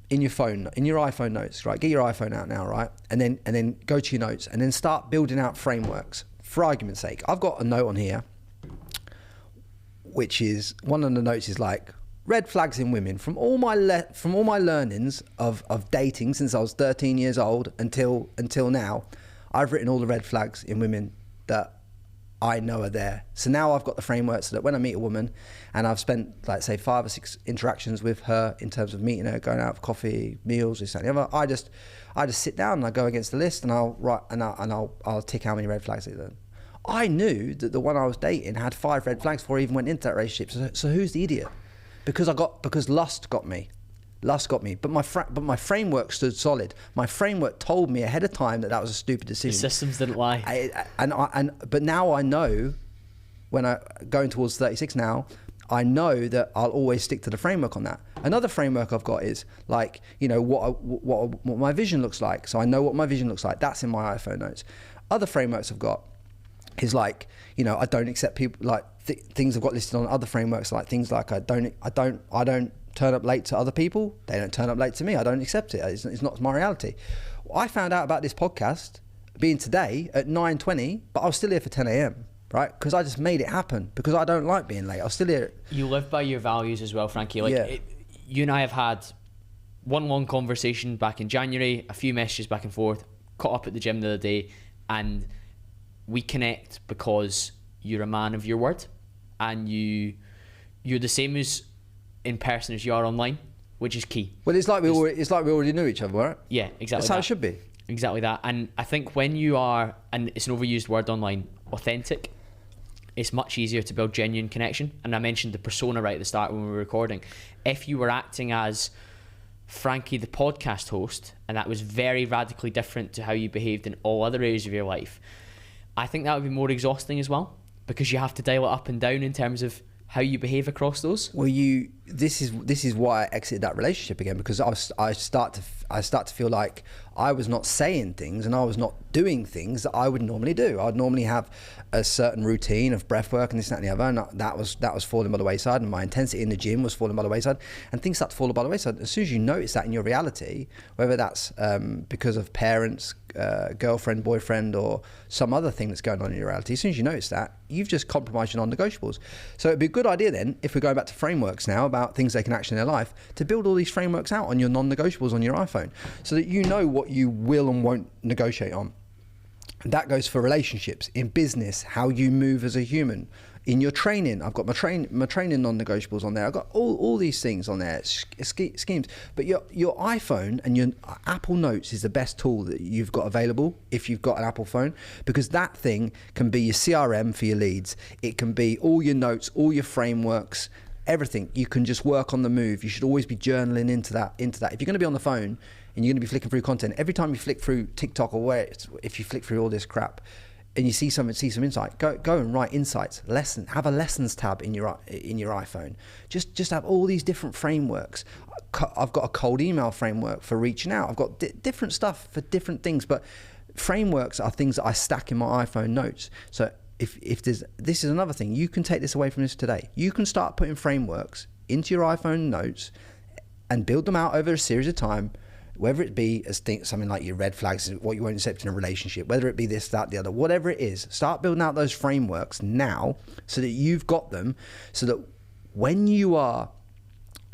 in your phone, in your iPhone notes, right? Get your iPhone out now, right? And then go to your notes and then start building out frameworks. For argument's sake, I've got a note on here, which is, one of the notes is like, red flags in women. From all my learnings of dating since I was 13 years old until now, I've written all the red flags in women that I know are there. So now I've got the framework so that when I meet a woman and I've spent, like, say 5 or 6 interactions with her in terms of meeting her, going out for coffee, meals, this, that, and the other, I just sit down and I go against the list and I'll write and I'll tick how many red flags it is. I knew that the one I was dating had 5 red flags before I even went into that relationship. So who's the idiot? Because lust got me. But my framework stood solid. My framework told me ahead of time that was a stupid decision.
The systems didn't lie.
But now I know, when I going towards 36 now, I know that I'll always stick to the framework on that. Another framework I've got is, like, you know, what my vision looks like. So I know what my vision looks like. That's in my iPhone notes. Other frameworks I've got is, like, you know, I don't accept people, like things I've got listed on other frameworks, like things like I don't turn up late to other people. They don't turn up late to me. I don't accept it. It's not my reality. I found out about this podcast being today at 9:20, but I was still here for 10 a.m. right? Because I just made it happen because I don't like being late. I was still here.
You live by your values as well, Frankie. Like, you and I have had one long conversation back in January, a few messages back and forth, caught up at the gym the other day, and we connect because you're a man of your word, and you're the same as in person as you are online, which is key.
Well, it's like we already knew each other, right?
Yeah, exactly.
That's how it should be.
Exactly that. And I think when you are, and it's an overused word online, authentic, it's much easier to build genuine connection. And I mentioned the persona right at the start when we were recording. If you were acting as Frankie the podcast host, and that was very radically different to how you behaved in all other areas of your life, I think that would be more exhausting as well, because you have to dial it up and down in terms of how you behave across those.
Well, this is why I exited that relationship again, because I start to feel like I was not saying things and I was not doing things that I would normally do. I'd normally have a certain routine of breath work and this, that, and the other, and that was falling by the wayside, and my intensity in the gym was falling by the wayside, and things start to fall by the wayside. As soon as you notice that in your reality, whether that's because of parents, girlfriend, boyfriend, or some other thing that's going on in your reality, as soon as you notice that, you've just compromised your non-negotiables. So it'd be a good idea then, if we're going back to frameworks now about things they can action in their life, to build all these frameworks out on your non-negotiables on your iPhone, so that you know what you will and won't negotiate on. And that goes for relationships, in business, how you move as a human, in your training. I've got my training non-negotiables on there. I've got all these things on there, schemes. But your iPhone and your Apple Notes is the best tool that you've got available if you've got an Apple phone, because that thing can be your CRM for your leads. It can be all your notes, all your frameworks, everything. You can just work on the move. You should always be journaling into that. If you're going to be on the phone and you're going to be flicking through content, every time you flick through TikTok or if you flick through all this crap and you see some insight, go and write insights. Have a lessons tab in your iPhone. Just have all these different frameworks. I've got a cold email framework for reaching out. I've got different stuff for different things, but frameworks are things that I stack in my iPhone notes. So if this is another thing, you can take this away from this today. You can start putting frameworks into your iPhone notes and build them out over a series of time, whether it be something like your red flags, what you won't accept in a relationship, whether it be this, that, the other, whatever it is. Start building out those frameworks now so that you've got them, so that when you are,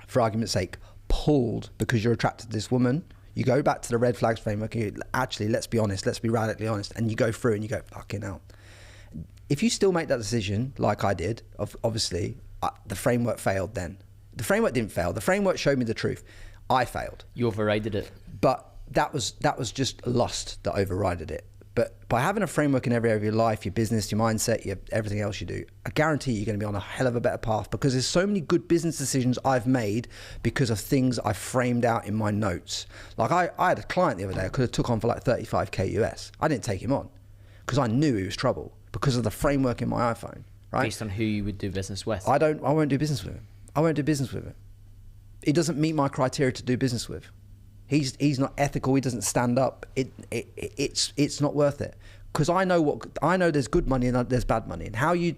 for argument's sake, pulled because you're attracted to this woman, you go back to the red flags framework and you, actually, let's be honest, let's be radically honest, and you go through and you go, fucking hell. If you still make that decision, like I did, obviously, the framework failed then. The framework didn't fail. The framework showed me the truth. I failed. You
overrided it.
But that was just lust that overrided it. But by having a framework in every area of your life, your business, your mindset, everything else you do, I guarantee you're going to be on a hell of a better path, because there's so many good business decisions I've made because of things I framed out in my notes. Like I had a client the other day I could have took on for like 35k US. I didn't take him on because I knew he was trouble because of the framework in my iPhone, right?
Based on who you would do business with.
I won't do business with him. I won't do business with him. It doesn't meet my criteria to do business with. He's not ethical. He doesn't stand up. It's not worth it. Because I know there's good money and there's bad money, and how you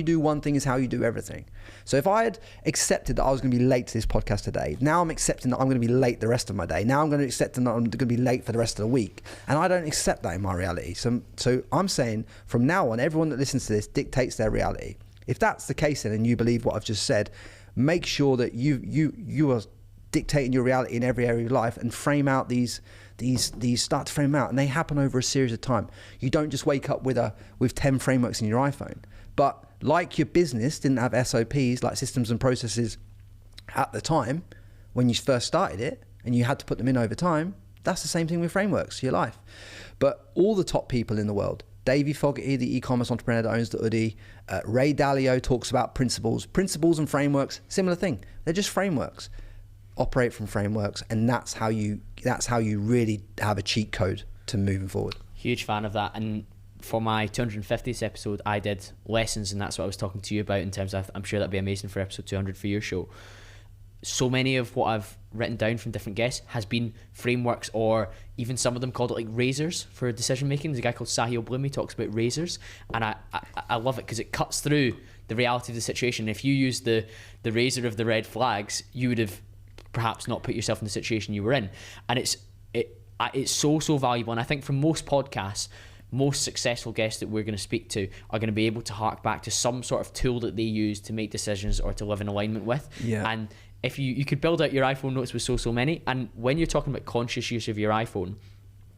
do one thing is how you do everything. So if I had accepted that I was going to be late to this podcast today, now I'm accepting that I'm going to be late the rest of my day. Now I'm going to accept that I'm going to be late for the rest of the week, and I don't accept that in my reality. So I'm saying from now on, everyone that listens to this dictates their reality. If that's the case, then, and you believe what I've just said, make sure that you are dictating your reality in every area of life, and frame out these start to frame out, and they happen over a series of time. You don't just wake up with 10 frameworks in your iPhone. But like your business didn't have SOPs, like systems and processes, at the time when you first started it, and you had to put them in over time, that's the same thing with frameworks, your life. But all the top people in the world, Davey Fogarty, the e-commerce entrepreneur that owns the hoodie, Ray Dalio talks about principles and frameworks, similar thing. They're just frameworks. Operate from frameworks, and that's how you really have a cheat code to moving forward.
Huge fan of that. And for my 250th episode, I did lessons, and that's what I was talking to you about in terms of, I'm sure that'd be amazing for episode 200 for your show. So many of what I've written down from different guests has been frameworks, or even some of them called it like razors for decision making. There's a guy called Sahil Bloom, he talks about razors, and I love it because it cuts through the reality of the situation. If you use the razor of the red flags, you would have perhaps not put yourself in the situation you were in. And it's so valuable. And I think for most podcasts, most successful guests that we're going to speak to are going to be able to hark back to some sort of tool that they use to make decisions or to live in alignment with.
Yeah.
And if you could build out your iPhone notes with so many, and when you're talking about conscious use of your iPhone,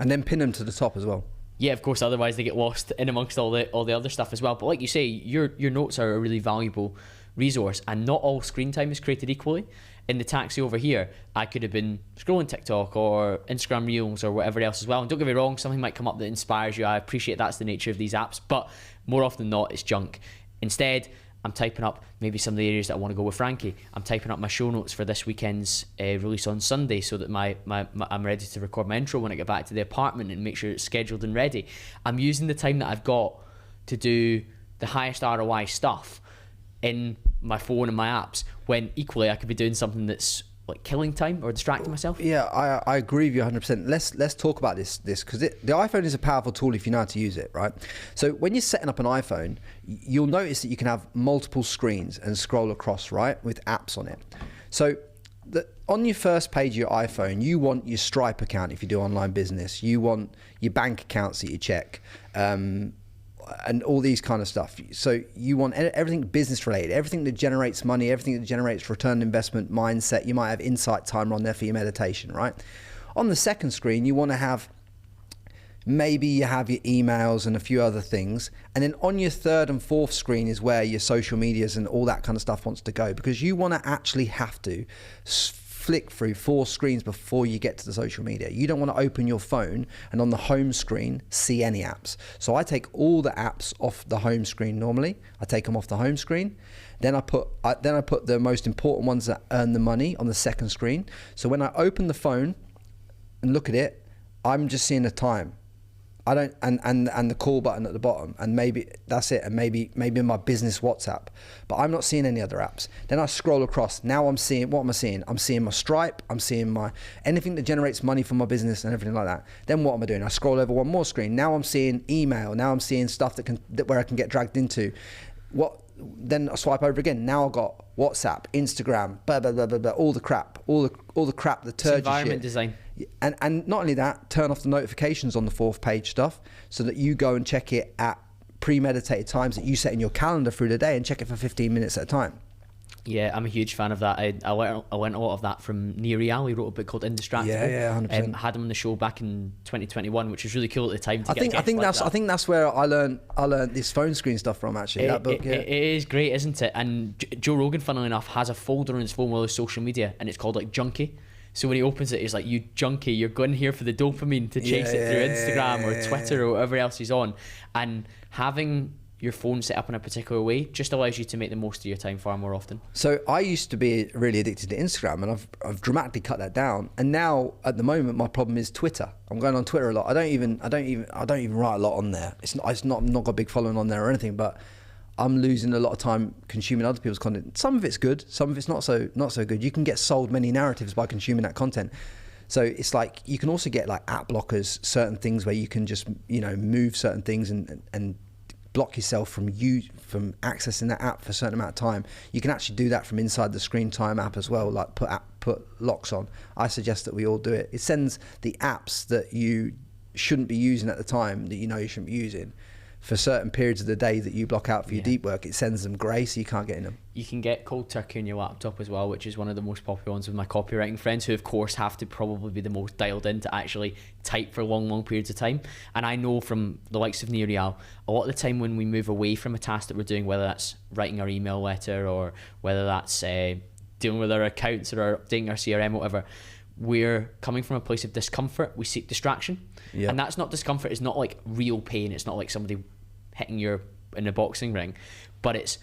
and then pin them to the top as well.
Yeah, of course, otherwise they get lost in amongst all the other stuff as well. But like you say, your notes are a really valuable resource, and not all screen time is created equally. In the taxi over here, I could have been scrolling TikTok or Instagram Reels or whatever else as well. And don't get me wrong, something might come up that inspires you. I appreciate that's the nature of these apps, but more often than not, it's junk. Instead, I'm typing up maybe some of the areas that I want to go with Frankie. I'm typing up my show notes for this weekend's release on Sunday, so that I'm ready to record my intro when I get back to the apartment and make sure it's scheduled and ready. I'm using the time that I've got to do the highest ROI stuff in my phone and my apps, when equally I could be doing something that's like killing time or distracting myself.
Yeah, I agree with you 100%. Let's talk about this because the iPhone is a powerful tool if you know how to use it, right? So when you're setting up an iPhone, you'll notice that you can have multiple screens and scroll across, right, with apps on it. So on your first page of your iPhone, you want your Stripe account if you do online business. You want your bank accounts that you check. And all these kind of stuff. So you want everything business related, everything that generates money, everything that generates return on investment mindset. You might have insight timer on there for your meditation, right? On the second screen, you want to have, maybe you have your emails and a few other things. And then on your third and fourth screen is where your social medias and all that kind of stuff wants to go, because you want to actually have to flick through 4 screens before you get to the social media. You don't want to open your phone and on the home screen see any apps. So I take all the apps off the home screen normally. I take them off the home screen. Then I put the most important ones that earn the money on the second screen. So when I open the phone and look at it, I'm just seeing the time. I don't, and the call button at the bottom, and maybe that's it, and maybe my business WhatsApp, but I'm not seeing any other apps. Then I scroll across. Now I'm seeing, what am I seeing? I'm seeing my Stripe, I'm seeing my anything that generates money for my business and everything like that. Then what am I doing? I scroll over one more screen. Now I'm seeing email. Now I'm seeing stuff where I can get dragged into. Then I swipe over again. Now I've got WhatsApp, Instagram, blah blah blah blah, blah, all the crap, all the crap, the turd
environment
shit.
Design.
And not only that, turn off the notifications on the 4th page stuff, so that you go and check it at premeditated times that you set in your calendar through the day, and check it for 15 minutes at a time.
Yeah, I'm a huge fan of that. I learned a lot of that from Nir Eyal. He wrote a book called Indistractable.
Yeah, 100%.
Had him on the show back in 2021, which was really cool at the time.
I think that's where I learned this phone screen stuff from, actually. That book. Yeah.
It is great, isn't it? And Joe Rogan, funnily enough, has a folder on his phone with all his social media, and it's called like Junkie. So when he opens it, he's like, "You junkie, you're going here for the dopamine to chase it through Instagram or Twitter or whatever else he's on." And having your phone set up in a particular way just allows you to make the most of your time far more often.
So I used to be really addicted to Instagram, and I've dramatically cut that down. And now at the moment, my problem is Twitter. I'm going on Twitter a lot. I don't even write a lot on there. I'm not got a big following on there or anything, but I'm losing a lot of time consuming other people's content. Some of it's good, some of it's not so good. You can get sold many narratives by consuming that content. So it's like you can also get like app blockers, certain things where you can just, you know, move certain things and block yourself from accessing that app for a certain amount of time. You can actually do that from inside the screen time app as well, like put locks on. I suggest that we all do it. It sends the apps that you shouldn't be using at the time, that you know you shouldn't be using, for certain periods of the day that you block out for your deep work. It sends them grey, so you can't get in them.
You can get cold turkey on your laptop as well, which is one of the most popular ones with my copywriting friends, who of course have to probably be the most dialed in to actually type for long periods of time. And I know from the likes of Nereal, a lot of the time when we move away from a task that we're doing, whether that's writing our email letter or whether that's dealing with our accounts or updating our CRM or whatever, we're coming from a place of discomfort. We seek distraction. And that's not discomfort. It's not like real pain. It's not like somebody hitting you in a boxing ring, but it's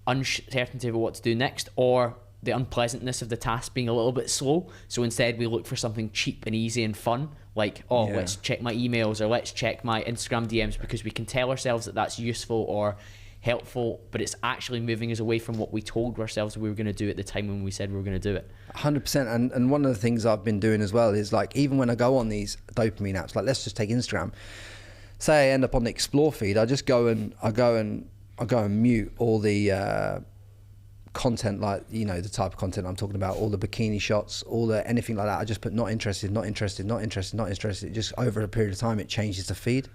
uncertainty about what to do next, or the unpleasantness of the task being a little bit slow. So instead we look for something cheap and easy and fun, like, let's check my emails or let's check my Instagram DMs, because we can tell ourselves that that's useful or helpful, but it's actually moving us away from what we told ourselves we were going to do at the time when we said we were going to do it.
100%. And one of the things I've been doing as well is, like, even when I go on these dopamine apps, like let's just take Instagram, say I end up on the explore feed, I go and mute all the content, like, you know, the type of content I'm talking about, all the bikini shots, all the anything like that. I just put not interested. Just over a period of time it changes the feed.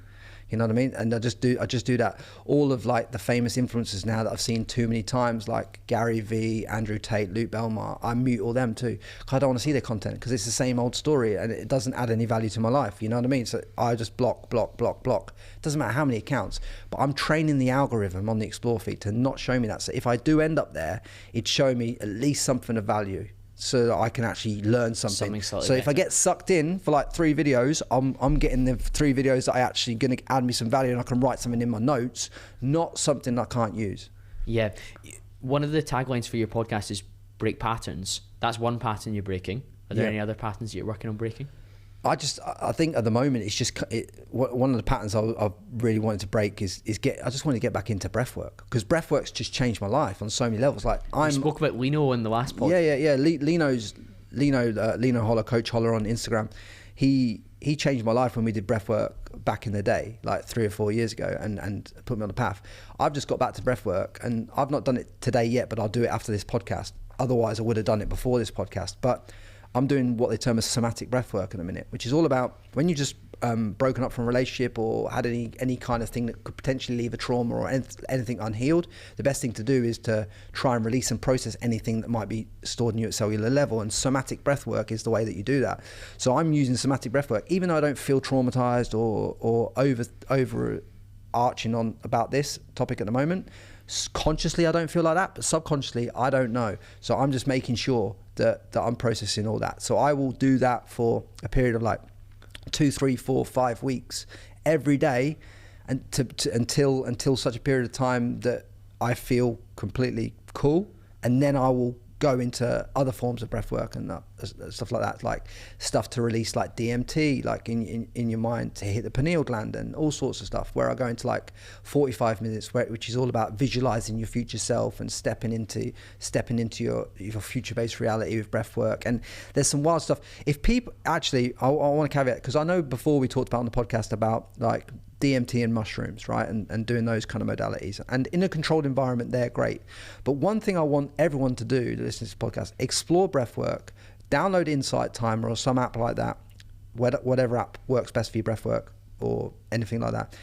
You know what I mean? And I just do that. All of like the famous influencers now that I've seen too many times, like Gary Vee, Andrew Tate, Luke Belmar, I mute all them too, because I don't want to see their content, because it's the same old story and it doesn't add any value to my life. You know what I mean? So I just block. It doesn't matter how many accounts, but I'm training the algorithm on the explore feed to not show me that. So if I do end up there, it'd show me at least something of value, so that I can actually learn something. So if I get sucked in for like 3 videos, I'm getting the 3 videos that I actually going to add me some value, and I can write something in my notes, not something I can't use. Yeah.
One of the taglines for your podcast is break patterns. That's one pattern you're breaking. Are there any other patterns that you're working on breaking?
I think at the moment it's just one of the patterns I really wanted to break is I just want to get back into breath work, because breath work's just changed my life on so many levels. Like we
spoke about Lino in the last podcast.
Yeah. Lino Holler, Coach Holler on Instagram. He changed my life when we did breath work back in the day, like 3 or 4 years ago, and put me on the path. I've just got back to breath work, and I've not done it today yet, but I'll do it after this podcast. Otherwise I would have done it before this podcast. But I'm doing what they term as somatic breath work in a minute, which is all about when you just broken up from a relationship or had any kind of thing that could potentially leave a trauma or anything unhealed. The best thing to do is to try and release and process anything that might be stored in you at cellular level, and somatic breath work is the way that you do that. So I'm using somatic breath work, even though I don't feel traumatized or overarching on about this topic at the moment. Consciously I don't feel like that, but subconsciously I don't know. So I'm just making sure that I'm processing all that. So I will do that for a period of like 2, 3, 4, 5 weeks every day, and until such a period of time that I feel completely cool, and then I will go into other forms of breath work and stuff like that, like stuff to release like DMT, like in your mind, to hit the pineal gland and all sorts of stuff, where I go into like 45 minutes which is all about visualizing your future self and stepping into your future-based reality with breath work. And there's some wild stuff. If people actually, I want to caveat, because I know before we talked about on the podcast about like DMT and mushrooms, right? And doing those kind of modalities. And in a controlled environment, they're great. But one thing I want everyone to do to listen to this podcast, explore breath work, download Insight Timer or some app like that, whatever app works best for your breath work or anything like that.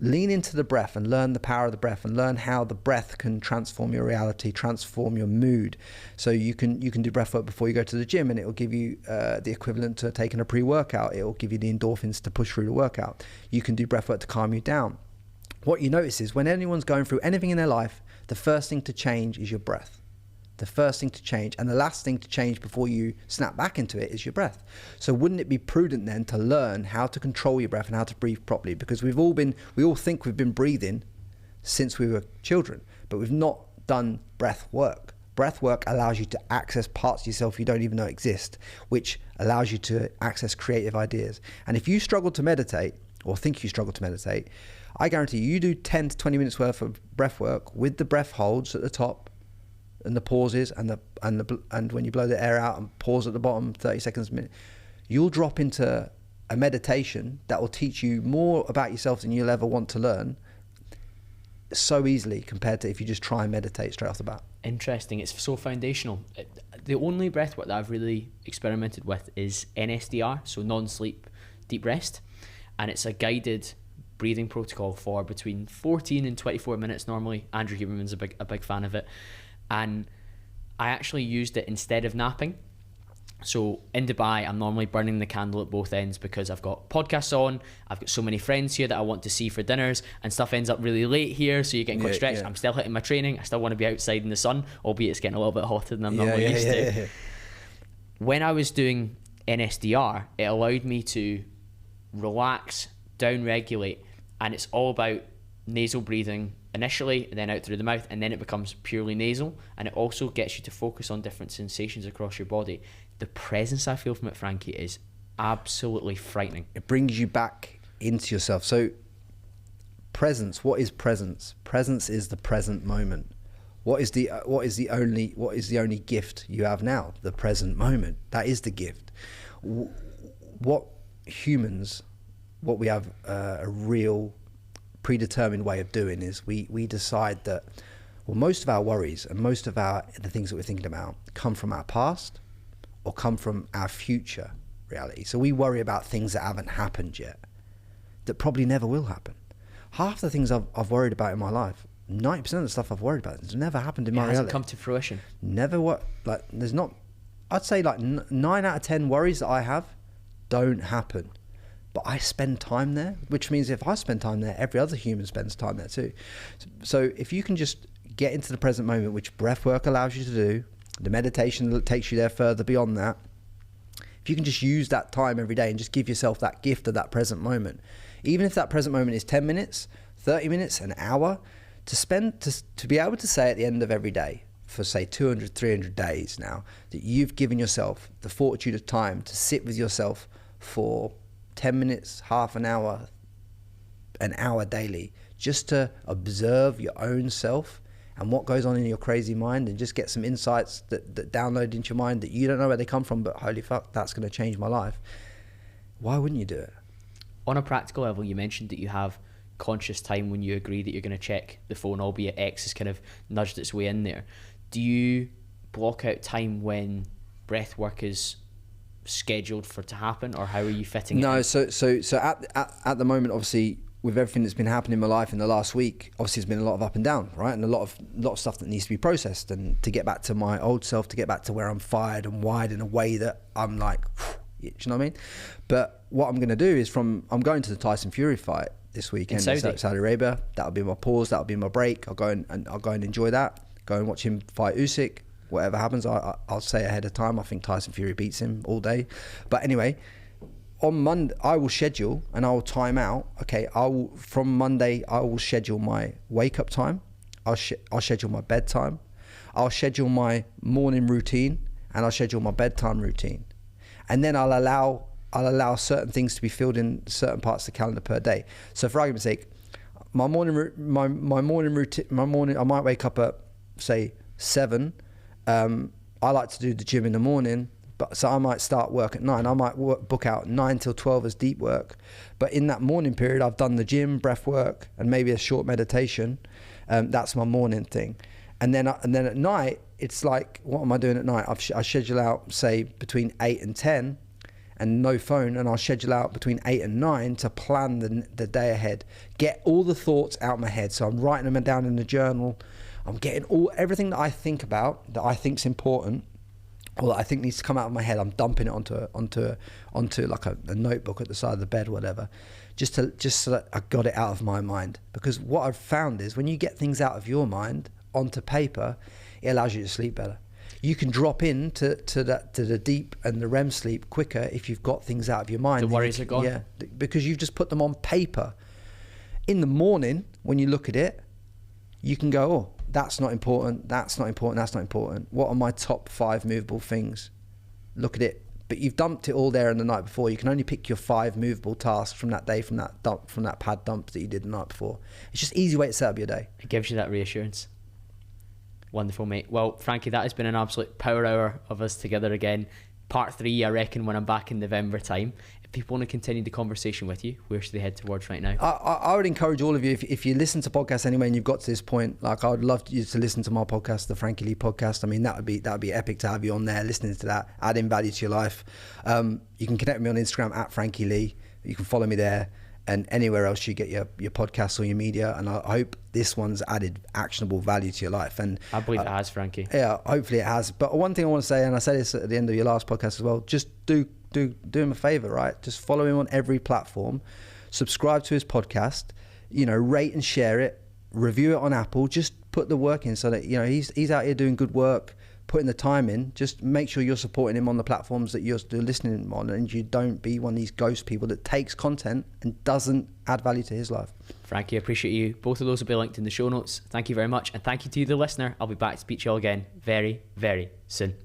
Lean into the breath and learn the power of the breath, and learn how the breath can transform your reality, transform your mood. So you can do breath work before you go to the gym, and it will give you the equivalent to taking a pre-workout. It will give you the endorphins to push through the workout. You can do breath work to calm you down. What you notice is when anyone's going through anything in their life, the first thing to change is your breath. The first thing to change, and the last thing to change before you snap back into it, is your breath. So wouldn't it be prudent then to learn how to control your breath and how to breathe properly? Because we all think we've been breathing since we were children, but we've not done breath work. Breath work allows you to access parts of yourself you don't even know exist, which allows you to access creative ideas. And if you struggle to meditate, or think you struggle to meditate, I guarantee you do 10 to 20 minutes worth of breath work with the breath holds at the top and the pauses and when you blow the air out and pause at the bottom, 30 seconds a minute, you'll drop into a meditation that will teach you more about yourself than you'll ever want to learn so easily compared to if you just try and meditate straight off the bat.
Interesting. It's so foundational. The only breath work that I've really experimented with is NSDR, so non-sleep deep rest, and it's a guided breathing protocol for between 14 and 24 minutes normally. Andrew Huberman's a big fan of it, and I actually used it instead of napping. So in Dubai, I'm normally burning the candle at both ends because I've got podcasts on, I've got so many friends here that I want to see for dinners, and stuff ends up really late here, so you're getting quite stretched. I'm still hitting my training, I still want to be outside in the sun, albeit it's getting a little bit hotter than I'm normally used to. When I was doing NSDR, it allowed me to relax, down-regulate, and it's all about nasal breathing initially, and then out through the mouth, and then it becomes purely nasal, and it also gets you to focus on different sensations across your body. The presence I feel from it, Frankie, is absolutely frightening.
It brings you back into yourself. So presence, what is presence? Presence is the present moment. What is the only gift you have now? The present moment. That is the gift. What we have a real predetermined way of doing is we decide that, well, most of our worries and most of the things that we're thinking about come from our past or come from our future reality. So we worry about things that haven't happened yet, that probably never will happen. Half the things I've worried about in my life, 90% of the stuff I've worried about has never happened in my reality.
It hasn't come to fruition.
Never. I'd say like 9 out of 10 worries that I have don't happen. But I spend time there, which means if I spend time there, every other human spends time there too. So if you can just get into the present moment, which breath work allows you to do, the meditation that takes you there further beyond that, if you can just use that time every day and just give yourself that gift of that present moment, even if that present moment is 10 minutes, 30 minutes, an hour, to be able to say at the end of every day, for say 200, 300 days now, that you've given yourself the fortitude of time to sit with yourself for 10 minutes, half an hour daily, just to observe your own self and what goes on in your crazy mind, and just get some insights that download into your mind that you don't know where they come from, but holy fuck, that's going to change my life. Why wouldn't you do it?
On a practical level, you mentioned that you have conscious time when you agree that you're going to check the phone, albeit X has kind of nudged its way in there. Do you block out time when breath work is scheduled for it to happen, or how are you fitting it in?
So at the moment, obviously, with everything that's been happening in my life in the last week, obviously there's been a lot of up and down, right? And a lot of stuff that needs to be processed, and to get back to my old self, to get back to where I'm fired and wired in a way that I'm like, do you know what I mean? But what I'm going to do is I'm going to the Tyson Fury fight this weekend in Saudi Arabia. That'll be my pause, that'll be my break. I'll go and enjoy that, go and watch him fight Usyk. Whatever happens, I'll say ahead of time, I think Tyson Fury beats him all day. But anyway, on Monday, I will schedule and I will time out. Okay, from Monday, I will schedule my wake-up time. I'll schedule my bedtime. I'll schedule my morning routine, and I'll schedule my bedtime routine. And then I'll allow certain things to be filled in certain parts of the calendar per day. So for argument's sake, my morning routine, I might wake up at, say, 7. I like to do the gym in the morning, so I might start work at 9. I might book out 9 till 12 as deep work. But in that morning period, I've done the gym, breath work, and maybe a short meditation. That's my morning thing. And then at night, it's like, what am I doing at night? I schedule out, say, between 8 and 10, and no phone, and I'll schedule out between 8 and 9 to plan the day ahead. Get all the thoughts out of my head. So I'm writing them down in the journal. I'm getting everything that I think about, that I think's important, or that I think needs to come out of my head. I'm dumping it onto like a notebook at the side of the bed, or whatever, just so that I got it out of my mind. Because what I've found is when you get things out of your mind onto paper, it allows you to sleep better. You can drop in to the deep and the REM sleep quicker if you've got things out of your mind.
The worries are gone.
Yeah, because you've just put them on paper. In the morning, when you look at it, you can go, oh, that's not important, that's not important, that's not important. What are my top 5 movable things? Look at it, but you've dumped it all there in the night before. You can only pick your 5 movable tasks from that day, from that pad dump that you did the night before. It's just an easy way to set up your day.
It gives you that reassurance. Wonderful, mate. Well, Frankie, that has been an absolute power hour of us together again. Part 3, I reckon, when I'm back in November time. If people want to continue the conversation with you, where should they head towards right now?
I would encourage all of you, if you listen to podcasts anyway and you've got to this point, like, I would love you to listen to my podcast, the Frankie Lee podcast. I mean, that would be epic to have you on there, listening to that, adding value to your life. You can connect with me on Instagram at Frankie Lee. You can follow me there, and anywhere else you get your podcasts or your media. And I hope this one's added actionable value to your life. And
I believe it has, Frankie.
Yeah, hopefully it has. But one thing I want to say, and I said this at the end of your last podcast as well, just do him a favor, right? Just follow him on every platform, subscribe to his podcast, rate and share it, review it on Apple. Just put the work in, so that he's out here doing good work, putting the time in. Just make sure you're supporting him on the platforms that you're listening on, and you don't be one of these ghost people that takes content and doesn't add value to his life.
Frankie, I appreciate you. Both of those will be linked in the show notes. Thank you very much, and thank you to you, the listener. I'll be back to speak to you all again very, very soon.